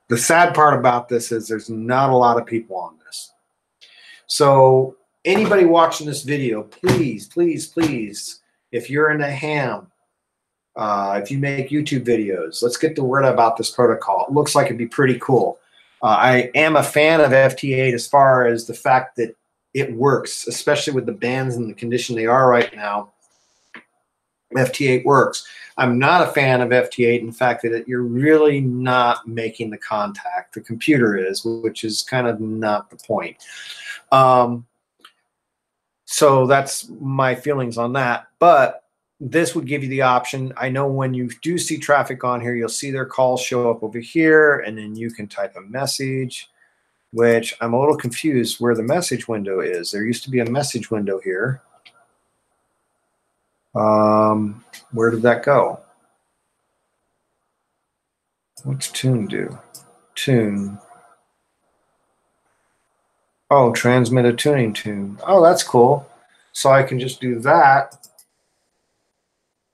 Speaker 2: the sad part about this is there's not a lot of people on this. So anybody watching this video, please, please, please, if you're into ham, if you make YouTube videos, let's get the word about this protocol. It looks like it'd be pretty cool. I am a fan of FT8 as far as the fact that it works, especially with the bands in the condition they are right now. FT8 works. I'm not a fan of FT8 in the fact that you're really not making the contact. The computer is, which is kind of not the point. So that's my feelings on that. But this would give you the option. I know when you do see traffic on here, you'll see their calls show up over here, and then you can type a message, which I'm a little confused where the message window is. There used to be a message window here. Where did that go? What's tune do? Tune. Oh, transmit a tuning tune. Oh, that's cool. So I can just do that.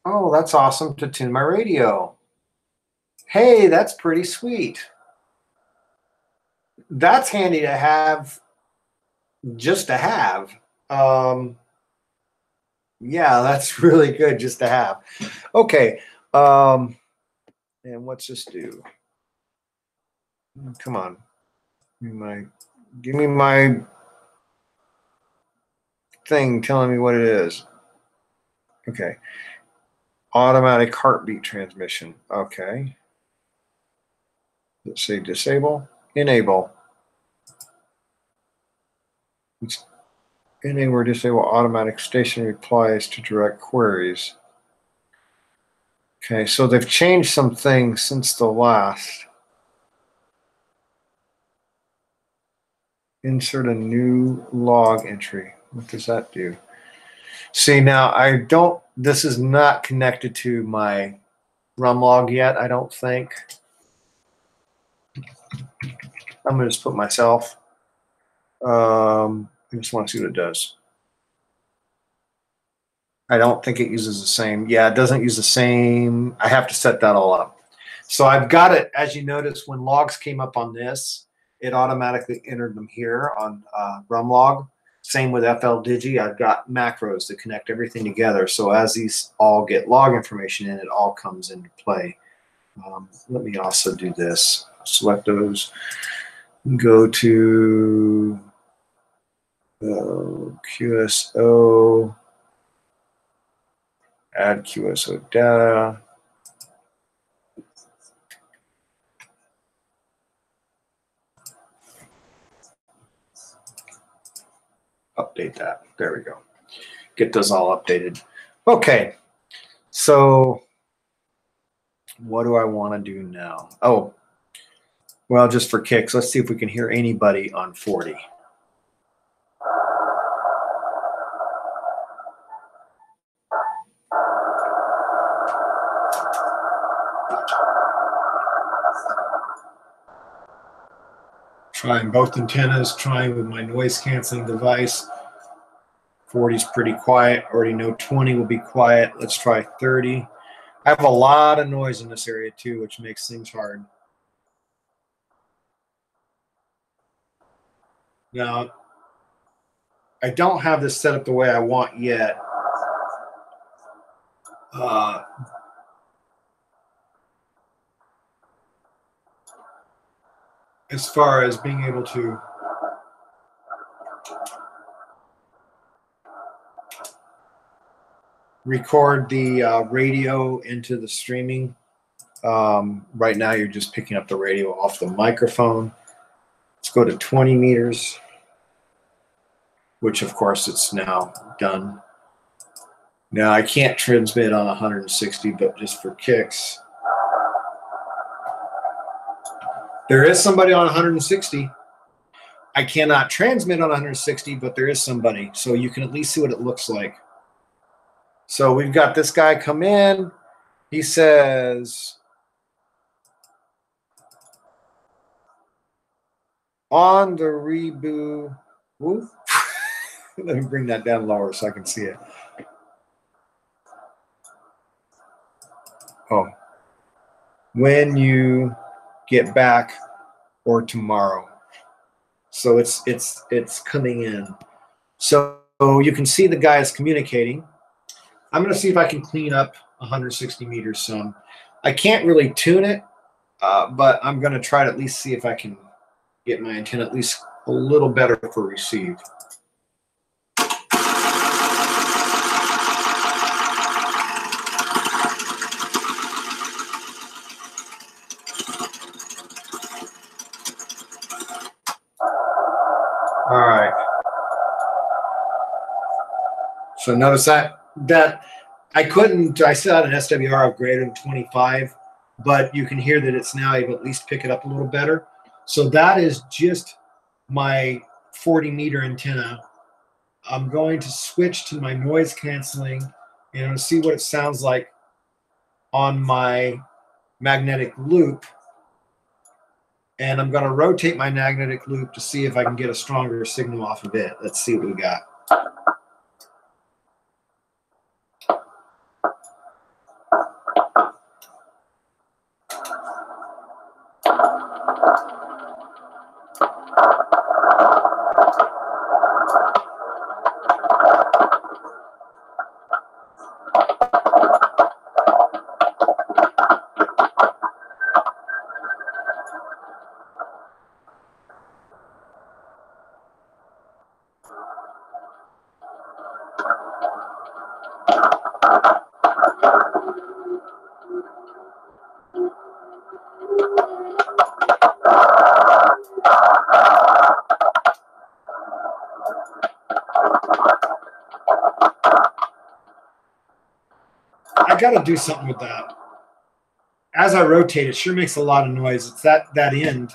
Speaker 2: Oh, that's awesome to tune my radio. Hey, that's pretty sweet. That's handy to have, just to have. Yeah, that's really good just to have. Okay. And what's this do? Come on. Give me my thing telling me what it is. Okay. Automatic heartbeat transmission. Okay. Let's say disable, enable. It's enable or disable automatic station replies to direct queries. Okay, so they've changed some things since the last. Insert a new log entry. What does that do? See, now I don't, this is not connected to my rumlog yet, I don't think. I'm going to just put myself. I just want to see what it does. I don't think it uses the same. Yeah, it doesn't use the same. I have to set that all up. So I've got it, as you notice, when logs came up on this, it automatically entered them here on rumlog. Same with FLDigi. I've got macros to connect everything together. So as these all get log information in, it all comes into play. Let me also do this. Select those. Go to QSO. Add QSO data. Update that. There we go. Get those all updated. Okay. So what do I want to do now? Oh, well, just for kicks, let's see if we can hear anybody on 40. Trying both antennas, trying with my noise canceling device. 40 is pretty quiet. Already know 20 will be quiet. Let's try 30. I have a lot of noise in this area too, which makes things hard. Now, I don't have this set up the way I want yet. As far as being able to record the radio into the streaming. Right now, you're just picking up the radio off the microphone. Let's go to 20 meters, which of course it's now done. Now I can't transmit on 160, but just for kicks. There is somebody on 160. I cannot transmit on 160, but there is somebody. So you can at least see what it looks like. So we've got this guy come in. He says, on the reboot. Let me bring that down lower so I can see it. Oh, when you get back or tomorrow. So it's coming in. So you can see the guy is communicating. I'm going to see if I can clean up 160 meters some. I can't really tune it, but I'm going to try to at least see if I can get my antenna at least a little better for receive. All right. So notice that I couldn't, I still had an SWR of greater than 25, but you can hear that it's now able to at least pick it up a little better. So that is just my 40 meter antenna. I'm going to switch to my noise canceling and see what it sounds like on my magnetic loop. And I'm going to rotate my magnetic loop to see if I can get a stronger signal off of it. Let's see what we got.
Speaker 3: got to do something with that. As I rotate, it sure makes a lot of noise. It's that end.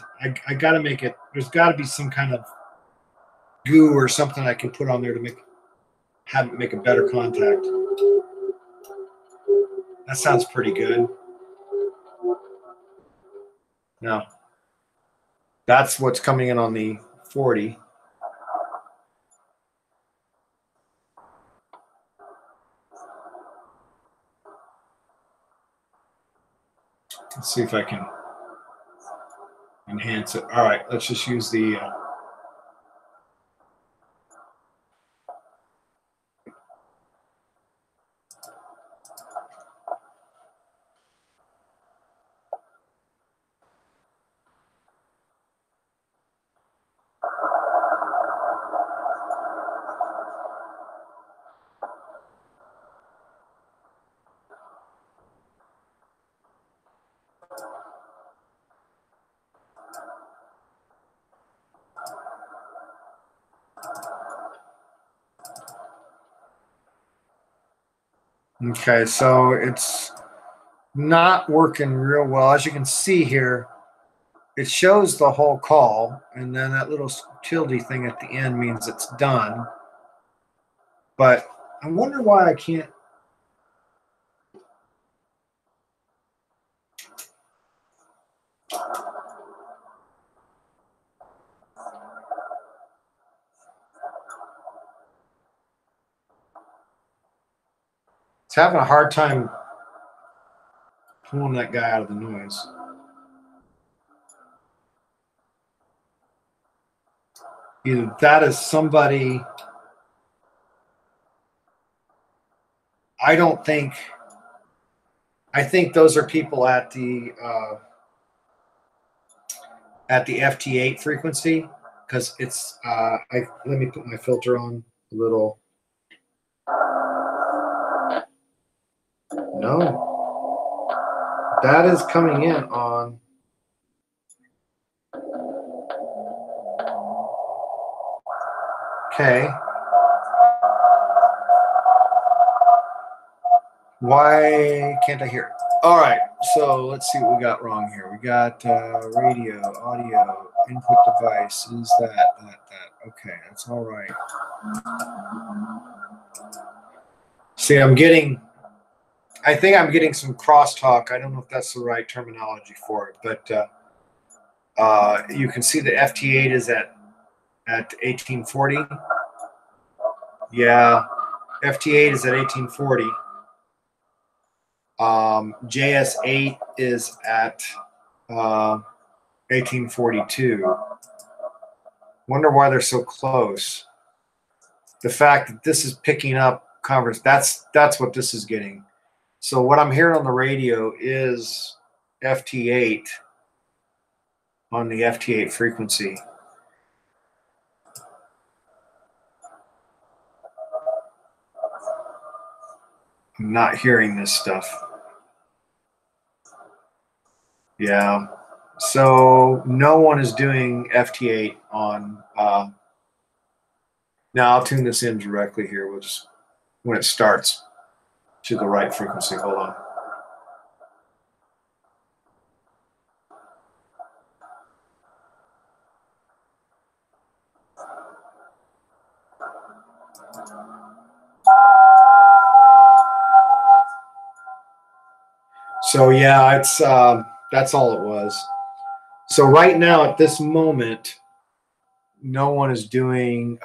Speaker 3: I got to make it. There's got to be some kind of goo or something I can put on there to have it make a better contact. That sounds pretty good. Now, that's what's coming in on the 40. Let's see if I can enhance it. All right, let's just use the okay, so it's not working real well. As you can see here, it shows the whole call, and then that little tilde thing at the end means it's done. But I wonder why I can't. It's having a hard time pulling that guy out of the noise. Either that is somebody. I think those are people at the FT8 frequency, because it's let me put my filter on a little. No, that is coming in on. Okay. Why can't I hear it? All right, so let's see what we got wrong here. We got radio, audio, input device. Is that. Okay, that's all right. See, I think I'm getting some crosstalk. I don't know if that's the right terminology for it, but you can see the FT8 is at 1840. Yeah, FT8 is at 1840. JS8 is at 1842. Wonder why they're so close. The fact that this is picking up that's what this is getting. So what I'm hearing on the radio is FT8 on the FT8 frequency. I'm not hearing this stuff. Yeah. So no one is doing FT8 on. Now I'll tune this in directly here. We'll just, when it starts, to the right frequency. Hold on. So yeah, it's that's all it was. So right now at this moment, no one is doing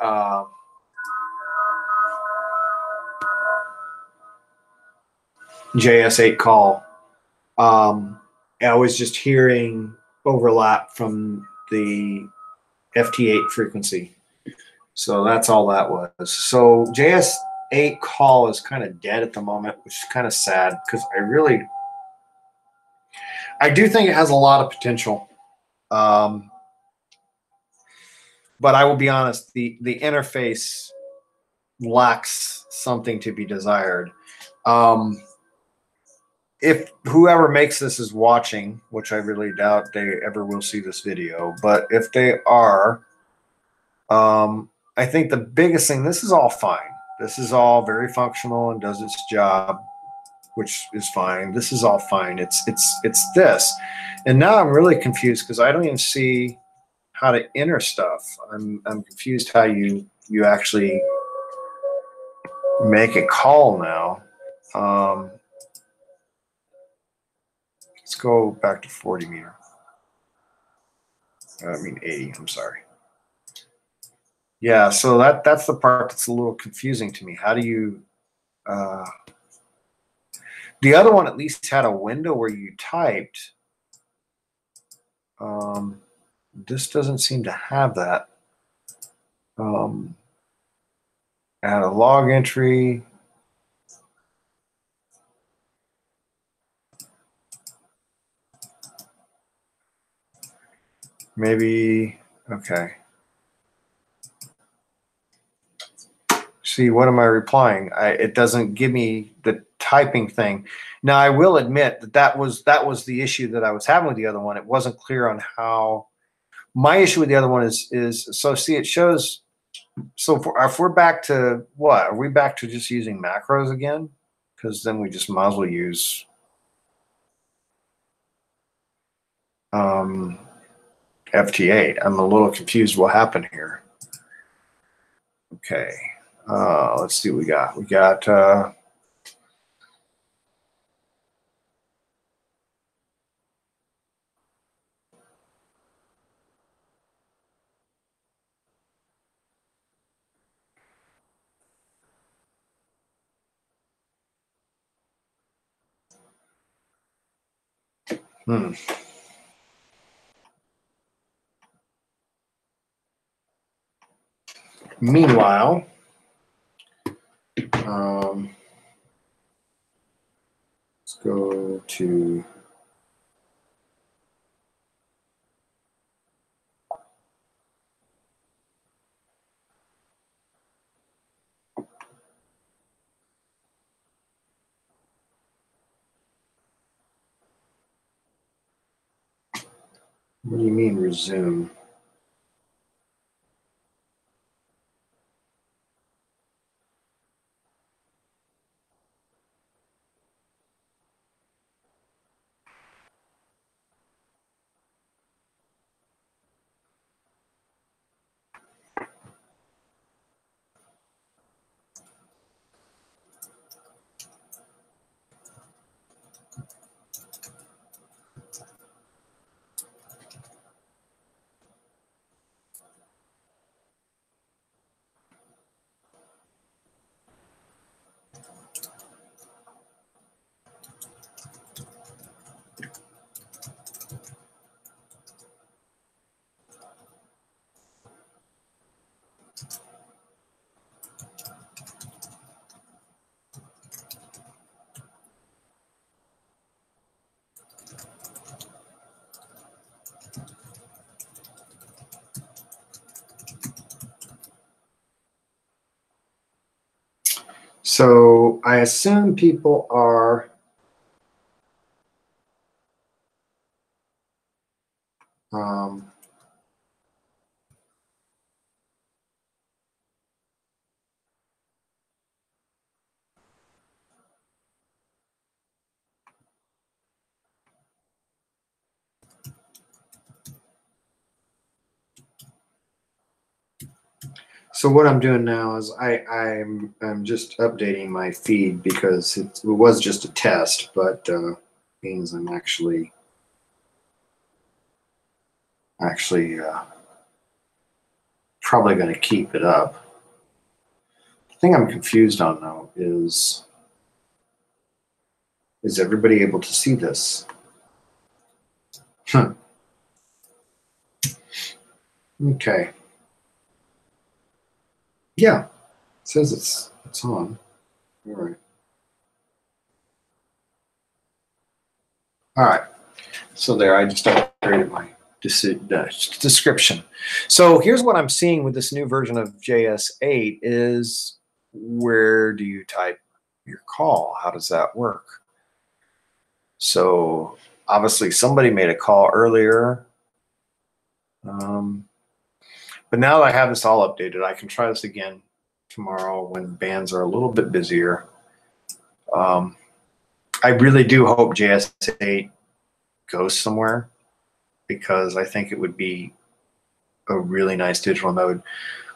Speaker 3: JS8 call. I was just hearing overlap from the FT8 frequency. So that's all that was. So JS8 call is kind of dead at the moment, which is kind of sad, because I do think it has a lot of potential. But I will be honest, the interface lacks something to be desired. If whoever makes this is watching, which I really doubt they ever will see this video, but if they are, I think the biggest thing, this is all fine. This is all very functional and does its job. which is fine. This is all fine. It's this. And now I'm really confused because I don't even see how to enter stuff. I'm confused how you actually make a call now. Let's go back to 40 meter. I mean 80, I'm sorry. Yeah, so that's the part that's a little confusing to me. How do you the other one at least had a window where you typed. This doesn't seem to have that. Add a log entry. Maybe, okay. See, what am I replying? It doesn't give me the typing thing. Now, I will admit that was the issue that I was having with the other one. It wasn't clear on how. My issue with the other one is so see, it shows. So if we're back to what? Are we back to just using macros again? Because then we just might as well use FT8. I'm a little confused what happened here. Okay. Let's see what we got. We got Meanwhile, let's go to what do you mean resume? So I assume people are so what I'm doing now is I'm just updating my feed because it was just a test, but means I'm actually probably going to keep it up. The thing I'm confused on though is everybody able to see this? Okay. Yeah, it says it's on. All right. All right. So there, I just upgraded my description. So here's what I'm seeing with this new version of JS8 is where do you type your call? How does that work? So obviously somebody made a call earlier. But now that I have this all updated, I can try this again tomorrow when bands are a little bit busier.
Speaker 2: I really do hope JS8 goes somewhere, because I think it would be a really nice digital mode.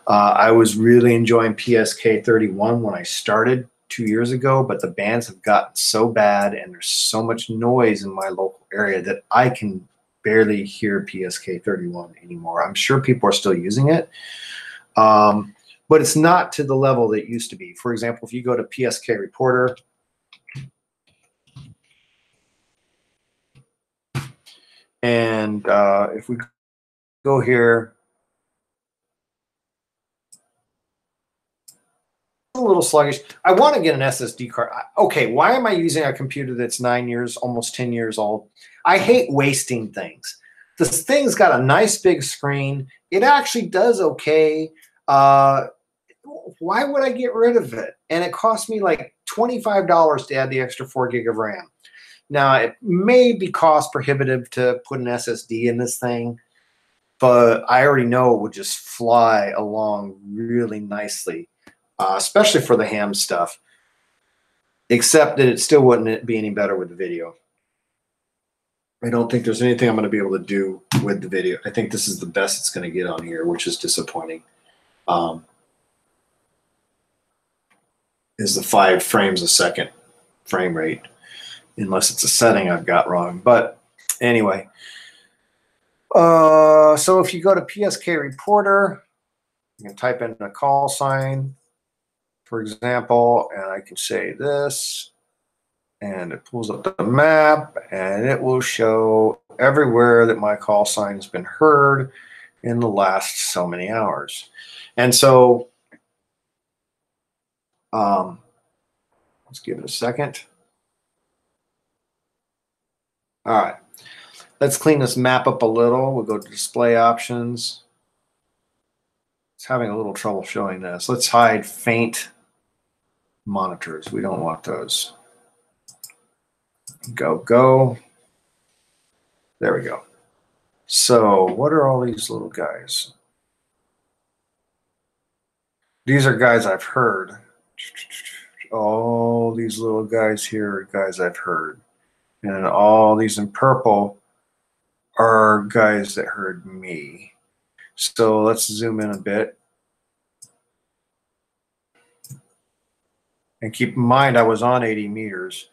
Speaker 2: I was really enjoying PSK31 when I started 2 years ago, but the bands have gotten so bad and there's so much noise in my local area that I can barely hear PSK31 anymore. I'm sure people are still using it, but it's not to the level that it used to be. For example, if you go to PSK Reporter, and if we go here, a little sluggish. I want to get an SSD card. Okay, why am I using a computer that's 9 years, almost 10 years old? I hate wasting things. This thing's got a nice big screen. It actually does okay. Why would I get rid of it? And it cost me like $25 to add the extra 4 gig of RAM. Now, it may be cost prohibitive to put an SSD in this thing, but I already know it would just fly along really nicely, especially for the ham stuff, except that it still wouldn't be any better with the video. I don't think there's anything I'm going to be able to do with the video. I think this is the best it's going to get on here, which is disappointing. Is the 5 frames a second frame rate, unless it's a setting I've got wrong. But anyway, so if you go to PSK Reporter, you can type in a call sign, for example, and I can say this, and it pulls up the map, and it will show everywhere that my call sign has been heard in the last so many hours. And so let's give it a second. All right, let's clean this map up a little. We'll go to display options. It's having a little trouble showing this. Let's hide faint monitors. We don't want those. Go. There we go. So what are all these little guys? These are guys I've heard. All these little guys here are guys I've heard. And all these in purple are guys that heard me. So let's zoom in a bit. And keep in mind, I was on 80 meters.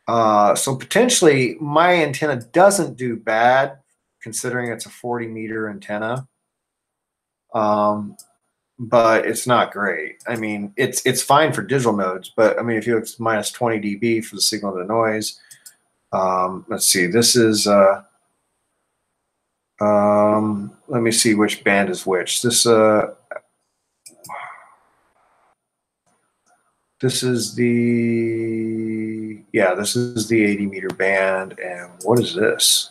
Speaker 2: So potentially my antenna doesn't do bad, considering it's a 40-meter antenna. But it's not great. I mean, it's fine for digital modes, but I mean, if you look, it's minus 20 dB for the signal to noise. Let's see, this is, let me see which band is which. This is the, yeah, this is the 80-meter band. And what is this?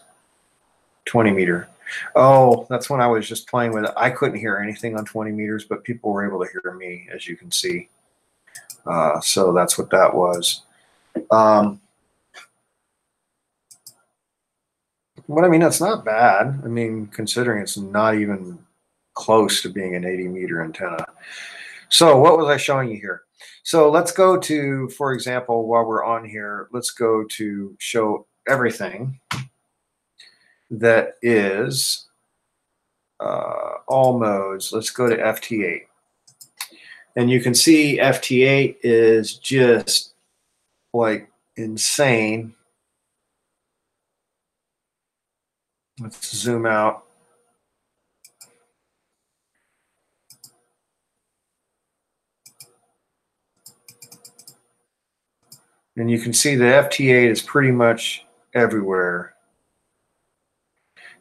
Speaker 2: 20 meter. Oh, that's when I was just playing with it. I couldn't hear anything on 20 meters, but people were able to hear me, as you can see. So that's what that was. But I mean, that's not bad. I mean, considering it's not even close to being an 80-meter antenna. So what was I showing you here? So let's go to, for example, while we're on here, let's go to show everything that is all modes. Let's go to FT8. And you can see FT8 is just like insane. Let's zoom out. And you can see the FT8 is pretty much everywhere.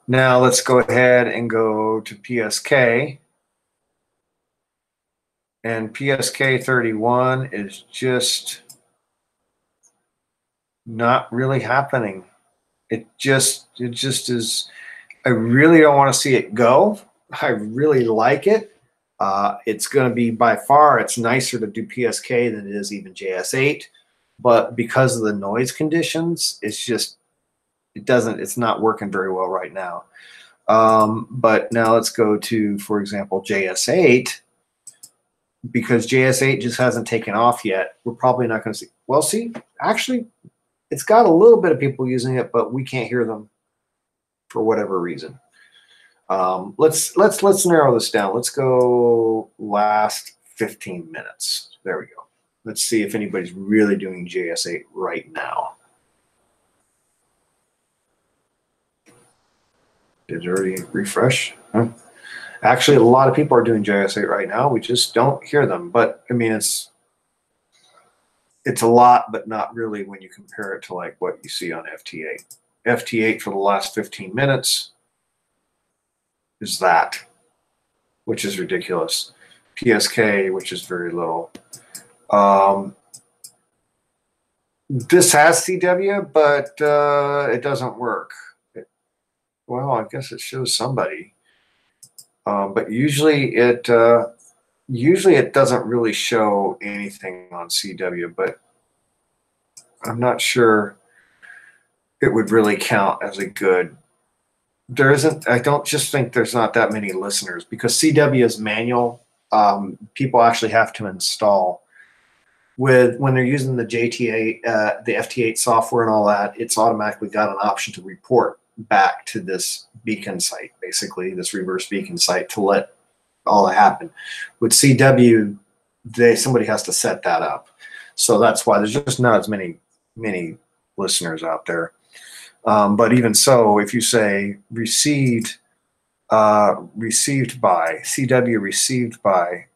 Speaker 2: Now let's go ahead and go to PSK. And PSK 31 is just not really happening. It just is. I really don't want to see it go. I really like it. It's going to be, by far, it's nicer to do PSK than it is even JS8. But because of the noise conditions, it's just, it's not working very well right now. But now let's go to, for example, JS8. Because JS8 just hasn't taken off yet, we're probably not going to see. Well, see, actually,
Speaker 3: it's got a little bit of people using it, but we can't hear them for whatever reason. Let's narrow this down. Let's go last 15 minutes. There we go. Let's see if anybody's really doing JS8 right now. Did it already refresh? Huh? Actually, a lot of people are doing JS8 right now. We just don't hear them. But I mean, it's a lot, but not really when you compare it to like what you see on FT8. FT8 for the last 15 minutes is that, which is ridiculous. PSK, which is very little. This has CW, but it doesn't work. Well, I guess it shows somebody, but usually it doesn't really show anything on CW. But I'm not sure it would really count as a good. There isn't. I don't just think there's not that many listeners because CW is manual. People actually have to install. When they're using the JTA, the FT8 software and all that, it's automatically got an option to report back to this beacon site, basically this reverse beacon site, to let all that happen. With CW, somebody has to set that up, so that's why there's just not as many listeners out there. But even so, if you say received by CW, received by,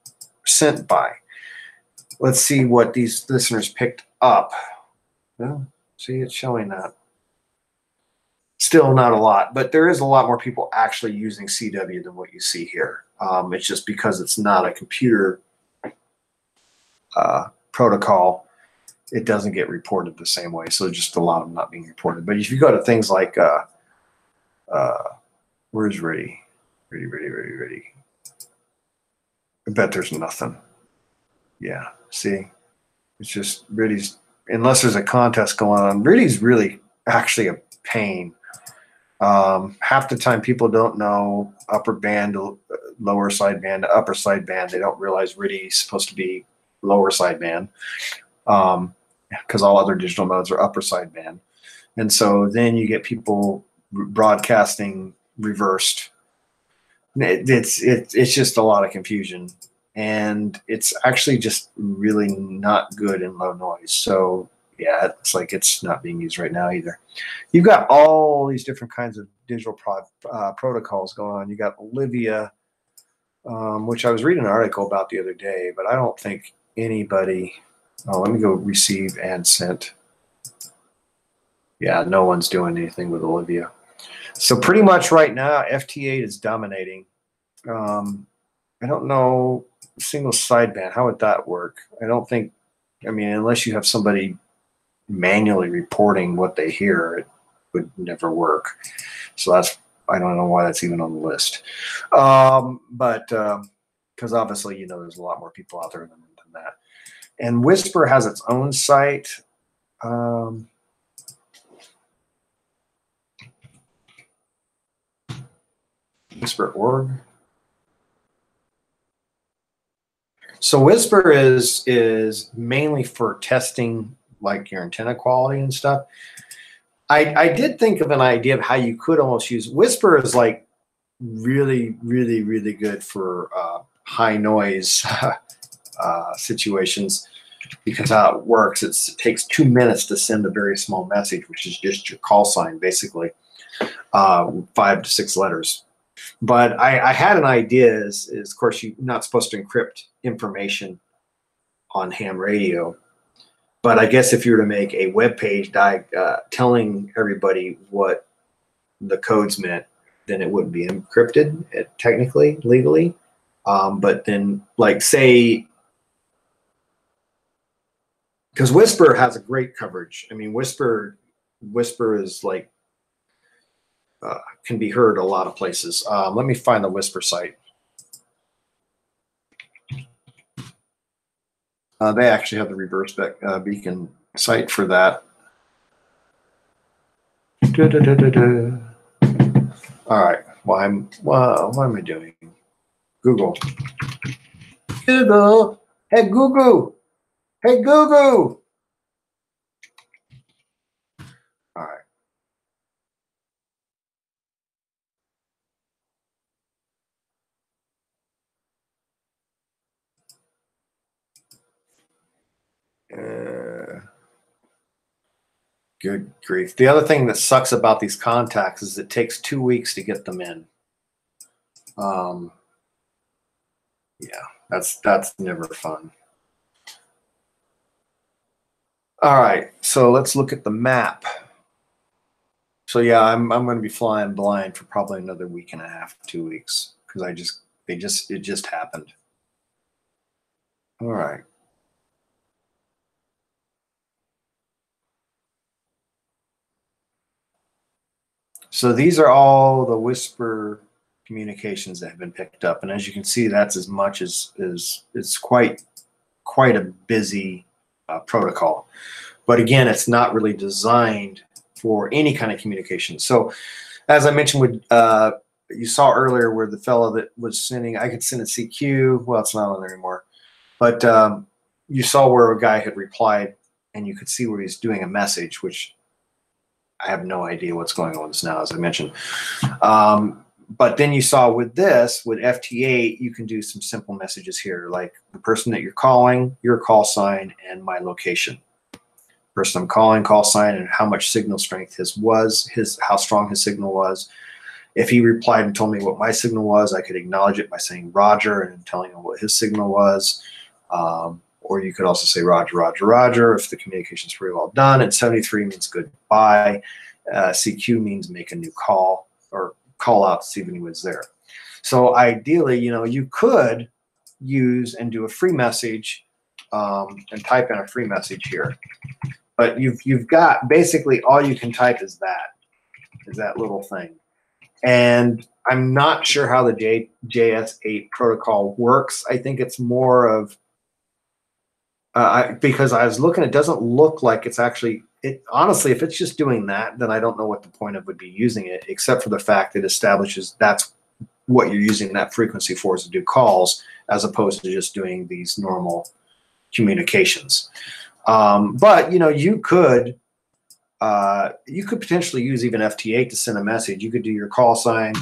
Speaker 3: sent by. Let's see what these listeners picked up. Well, see, it's showing that. Still not a lot, but there is a lot more people actually using CW than what you see here. It's just because it's not a computer protocol, it doesn't get reported the same way. So just a lot of them not being reported. But if you go to things like, where's ready? Ready. I bet there's nothing. Yeah, see, it's just Ritty's, unless there's a contest going on, Ritty's really actually a pain. Half the time people don't know upper band, lower sideband, upper sideband. They don't realize Ritty is supposed to be lower sideband because all other digital modes are upper sideband. And so then you get people broadcasting reversed. It's just a lot of confusion. And it's actually just really not good in low noise. So yeah, it's like it's not being used right now either. You've got all these different kinds of digital protocols going on. You got Olivia, which I was reading an article about the other day, but I don't think anybody. Oh, let me go receive and sent. Yeah, no one's doing anything with Olivia. So pretty much right now, FT8 is dominating. I don't know single sideband. How would that work? I don't think. I mean, unless you have somebody manually reporting what they hear, it would never work. So that's, I don't know why that's even on the list. But because obviously, you know, there's a lot more people out there than that. And Whisper has its own site. Whisper.org. So Whisper is mainly for testing like your antenna quality and stuff. I did think of an idea of how you could almost use Whisper is like really good for high noise situations, because how it works, it takes 2 minutes to send a very small message, which is just your call sign, basically, 5 to 6 letters. But I had an idea is of course you're not supposed to encrypt information on ham radio. But I guess if you were to make a web page telling everybody what the codes meant, then it wouldn't be encrypted technically, legally. But then, like, say, because Whisper has a great coverage. I mean, Whisper is like can be heard a lot of places. Let me find the Whisper site. They actually have the reverse beacon site for that. All right. Why am I doing? Google. Google. Hey Google. Hey Google.
Speaker 2: Good grief. The other thing that sucks about these contacts is it takes 2 weeks to get them in. Yeah, that's never fun. All right, so let's look at the map. So yeah, I'm going to be flying blind for probably another week and a half, 2 weeks, because it just happened. All right. So these are all the Whisper communications that have been picked up, and as you can see, that's as much as it's quite a busy protocol. But again, it's not really designed for any kind of communication. So as I mentioned, with you saw earlier where the fellow that was sending, I could send a CQ. Well, it's not on there anymore. But you saw where a guy had replied, and you could see where he's doing a message, which I have no idea what's going on with this now, as I mentioned. But then you saw with this, with FT8, you can do some simple messages here, like the person that you're calling, your call sign, and my location. Person I'm calling, call sign, and how much signal strength how strong his signal was. If he replied and told me what my signal was, I could acknowledge it by saying Roger and telling him what his signal was. Or you could also say Roger, Roger, Roger if the communication's pretty well done. And 73 means goodbye. CQ means make a new call or call out to see if anyone's there. So ideally, you could use and do a free message and type in a free message here. But you've got basically all you can type is that little thing. And I'm not sure how the JS8 protocol works. I think it's more of because I was looking, it doesn't look like it's actually, honestly, if it's just doing that, then I don't know what the point of would be using it, except for the fact it establishes that's what you're using that frequency for, is to do calls, as opposed to just doing these normal communications. But you could potentially use even FT8 to send a message. You could do your call sign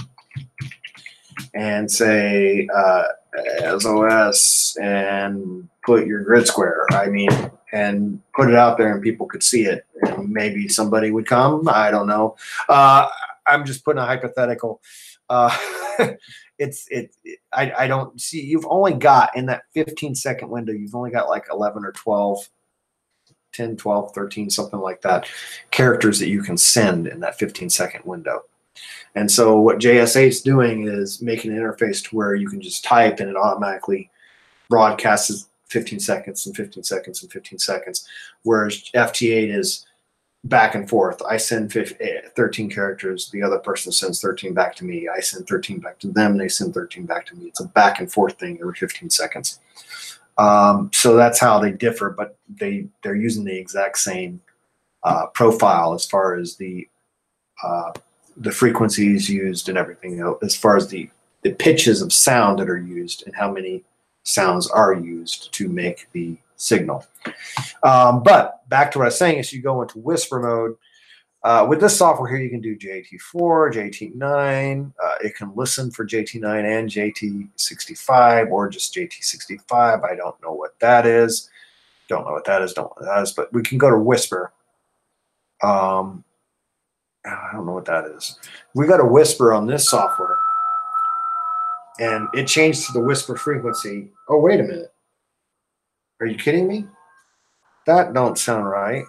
Speaker 2: and say SOS and put your grid square. And put it out there and people could see it, and maybe somebody would come. I don't know. I'm just putting a hypothetical. I don't see, you've only got in that 15-second window, you've only got like 11 or 12, 10, 12, 13, something like that, characters that you can send in that 15-second window. And so what JS8 is doing is making an interface to where you can just type and it automatically broadcasts 15 seconds and 15 seconds and 15 seconds, whereas FT8 is back and forth. I send 13 characters, the other person sends 13 back to me, I send 13 back to them, they send 13 back to me. It's a back and forth thing every 15 seconds. So that's how they differ, but they're using the exact same profile as far as the frequencies used and everything, as far as the pitches of sound that are used and how many sounds are used to make the signal. But back to what I was saying, is you go into Whisper mode. With this software here, you can do JT4, JT9. It can listen for JT9 and JT65 or just JT65. I don't know what that is. Don't know what that is. Don't know what that is. But we can go to Whisper. I don't know what that is. We got a Whisper on this software, and it changed to the Whisper frequency. Oh, wait a minute. Are you kidding me? That don't sound right.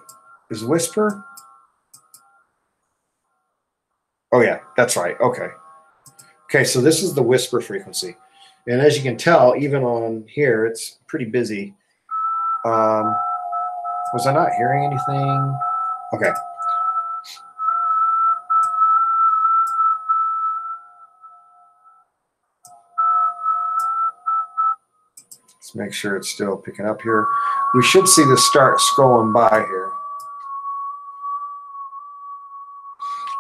Speaker 2: Is Whisper? Oh, yeah, that's right. Okay. Okay, so this is the Whisper frequency. And as you can tell, even on here, it's pretty busy. Was I not hearing anything? Okay. Let's make sure it's still picking up here. We should see this start scrolling by here.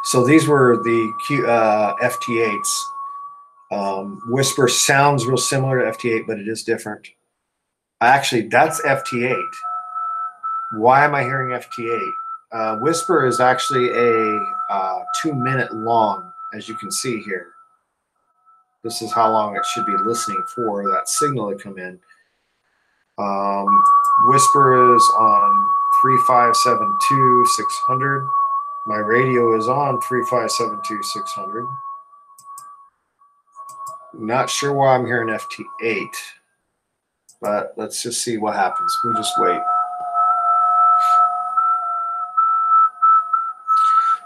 Speaker 2: So these were the FT8s. Whisper sounds real similar to FT8, but it is different. Actually, that's FT8. Why am I hearing FT8? Whisper is actually a 2-minute long, as you can see here. This is how long it should be listening for that signal to come in.
Speaker 3: Whisper is on 3572-600. My radio is on 3572-600. Not sure why I'm hearing FT8, but let's just see what happens. We'll just wait.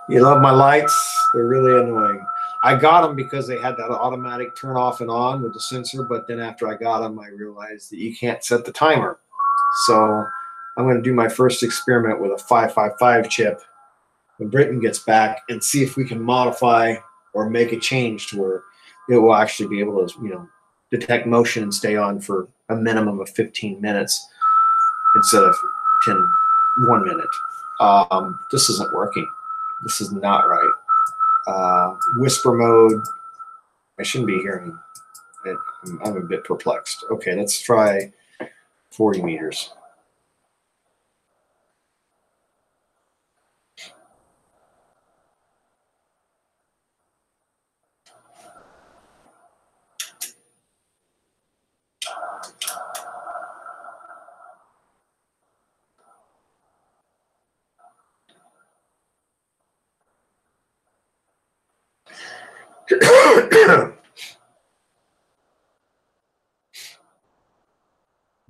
Speaker 3: You love my lights? They're really annoying. I got them because they had that automatic turn off and on with the sensor, but then after I got them, I realized that you can't set the timer. So I'm going to do my first experiment with a 555 chip when Britton gets back and see if we can modify or make a change to where it will actually be able to, you know, detect motion and stay on for a minimum of 15 minutes instead of 1 minute. This isn't working. This is not right. Whisper mode, I shouldn't be hearing it. I'm a bit perplexed. Okay, let's try 40 meters.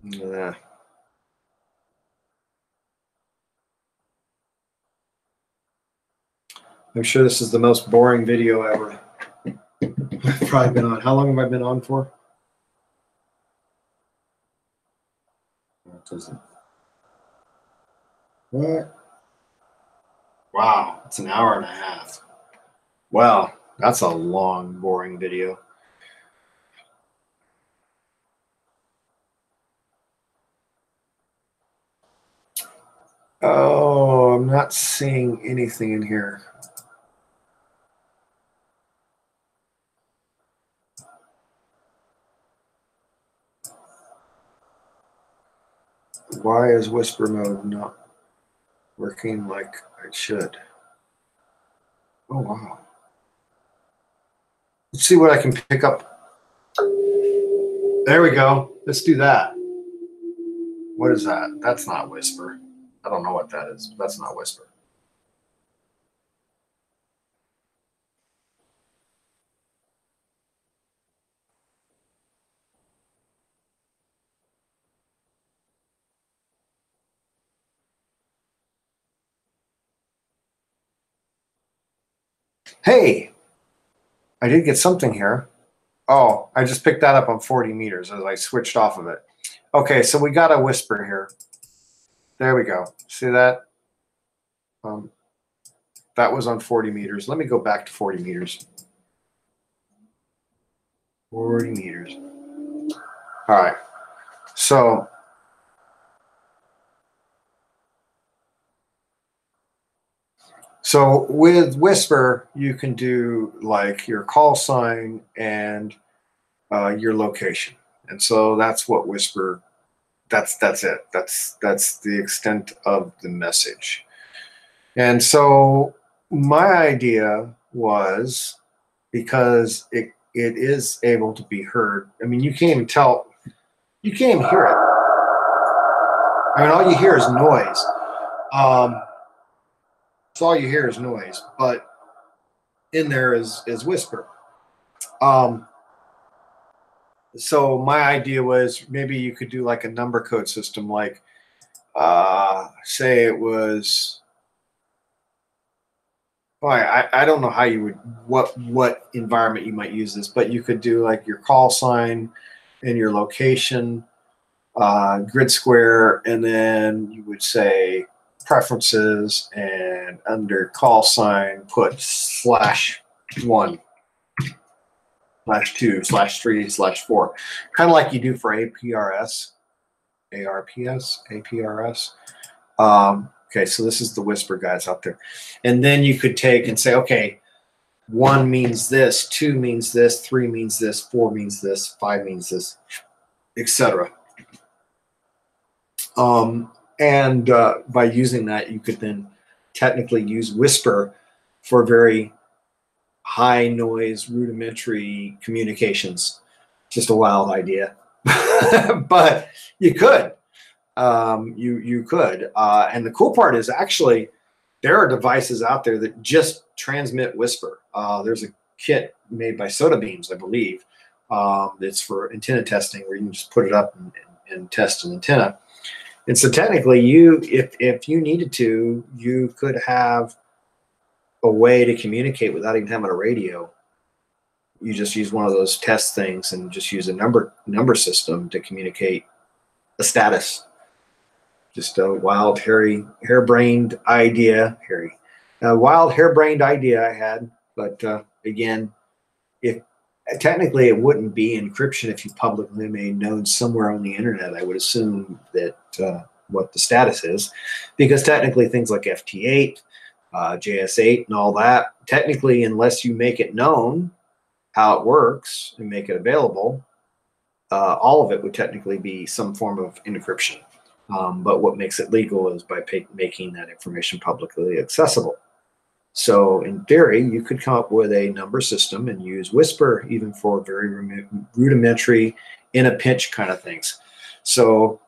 Speaker 3: Yeah. I'm sure this is the most boring video ever. I've probably been on. How long have I been on for? What? Wow, it's an hour and a half. Wow, that's a long, boring video. Oh, I'm not seeing anything in here. Why is whisper mode not working like it should? Oh, wow. Let's see what I can pick up. There we go. Let's do that. What is that? That's not whisper. I don't know what that is. That's not whisper. Hey, I did get something here. Oh, I just picked that up on 40 meters as I switched off of it. Okay, so we got a whisper here. There we go. See that? That was on 40 meters. Let me go back to 40 meters. 40 meters. All right. So with Whisper, you can do like your call sign and your location. And so that's what Whisper, that's it. That's the extent of the message. And so my idea was, because it is able to be heard. I mean, you can't even tell, you can't even hear it. I mean, all you hear is noise. So all you hear is noise, but in there is whisper. So my idea was maybe you could do like a number code system, like say it was, I don't know how you would, what environment you might use this, but you could do like your call sign and your location, grid square, and then you would say preferences, and under call sign put /1, /2, /3, /4, kind of like you do for APRS. Okay, so this is the whisper guys out there. And then you could take and say, okay, 1 means this, 2 means this, 3 means this, 4 means this, 5 means this, etc. And by using that, you could then technically use whisper for very high noise, rudimentary communications. Just a wild idea, but you could. you could. And the cool part is actually there are devices out there that just transmit whisper. There's a kit made by Soda Beams, I believe. It's for antenna testing where you can just put it up and test an antenna. And so technically if you needed to, you could have a way to communicate without even having a radio. You just use one of those test things and just use a number system to communicate a status. Just a wild, harebrained idea I had. But again, if technically it wouldn't be encryption if you publicly made known somewhere on the internet. I would assume that what the status is, because technically things like FT8, JS8, and all that, technically, unless you make it known how it works and make it available, all of it would technically be some form of encryption. But what makes it legal is by making that information publicly accessible. So in theory, you could come up with a number system and use Whisper even for very rudimentary, in a pinch kind of things. So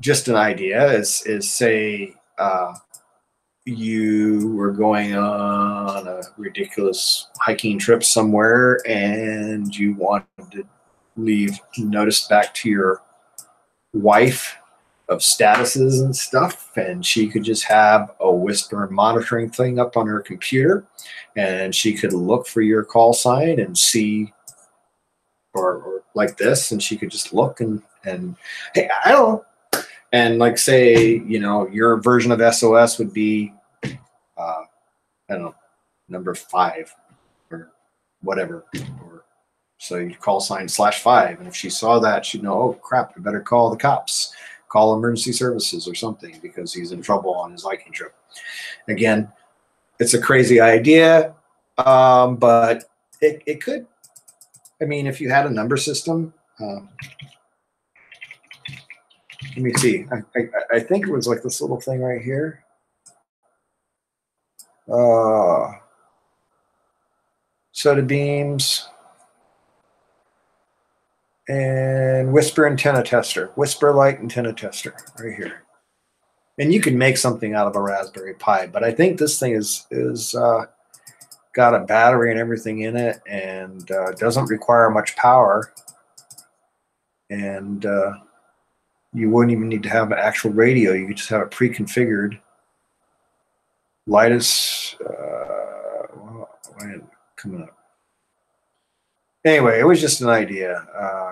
Speaker 3: just an idea is say you were going on a ridiculous hiking trip somewhere and you wanted to leave notice back to your wife of statuses and stuff, and she could just have a Whisper monitoring thing up on her computer, and she could look for your call sign and see, or like this, and she could just look and hey, I don't know, and like say, you know, your version of SOS would be I don't know, number 5 or whatever, or so you call sign /5, and if she saw that, she'd know, oh crap, I better call the cops, call emergency services or something, because he's in trouble on his hiking trip. Again, it's a crazy idea, but it could. I mean, if you had a number system, let me see. I think it was like this little thing right here. Soda Beams and Whisper antenna tester, Whisper Lite antenna tester right here. And you can make something out of a Raspberry Pi, but I think this thing is got a battery and everything in it, and doesn't require much power. And you wouldn't even need to have an actual radio. You could just have it pre-configured. Lightest, well, why isn't it coming up? Anyway, it was just an idea.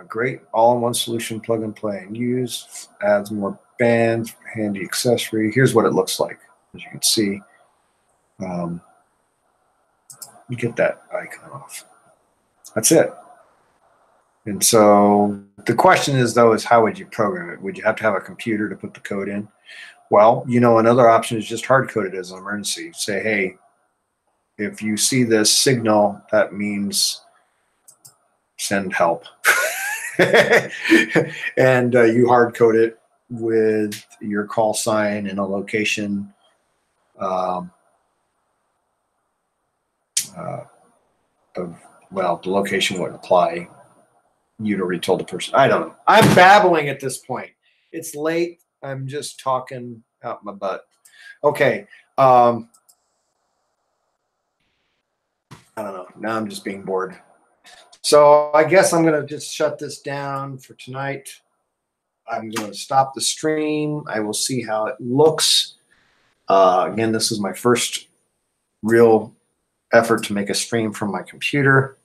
Speaker 3: Great all-in-one solution, plug and play and use. Adds more bands, handy accessory. Here's what it looks like, as you can see. You get that icon off. That's it. And so the question is, though, is how would you program it? Would you have to have a computer to put the code in? Well, you know, another option is just hard-code it as an emergency. Say, hey, if you see this signal, that means send help. And you hard-code it with your call sign and a location. Well, the location wouldn't apply. You'd already told the person. I don't know. I'm babbling at this point. It's late. I'm just talking out my butt. Okay. I don't know. Now I'm just being bored. So I guess I'm going to just shut this down for tonight. I'm going to stop the stream. I will see how it looks. Again, this is my first real effort to make a stream from my computer.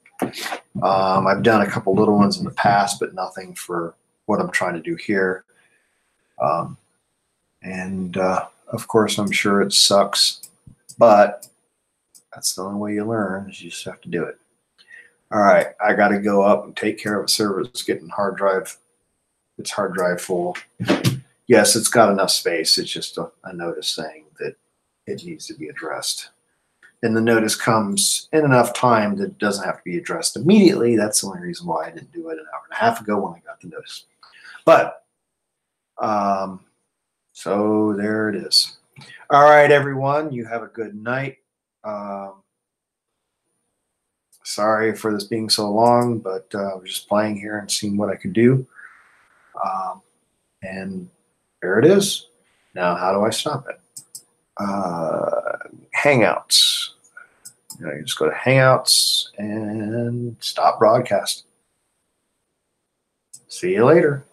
Speaker 3: I've done a couple little ones in the past, but nothing for what I'm trying to do here. Of course, I'm sure it sucks, but that's the only way you learn, is you just have to do it. All right, I got to go up and take care of a server that's getting hard drive. It's hard drive full. Yes, it's got enough space. It's just a notice saying that it needs to be addressed. And the notice comes in enough time that it doesn't have to be addressed immediately. That's the only reason why I didn't do it an hour and a half ago when I got the notice. But, so there it is. All right, everyone, you have a good night. Sorry for this being so long, but I was just playing here and seeing what I could do. And
Speaker 2: There it is. Now, how do I stop it? Hangouts. You just go to Hangouts and stop broadcast. See you later.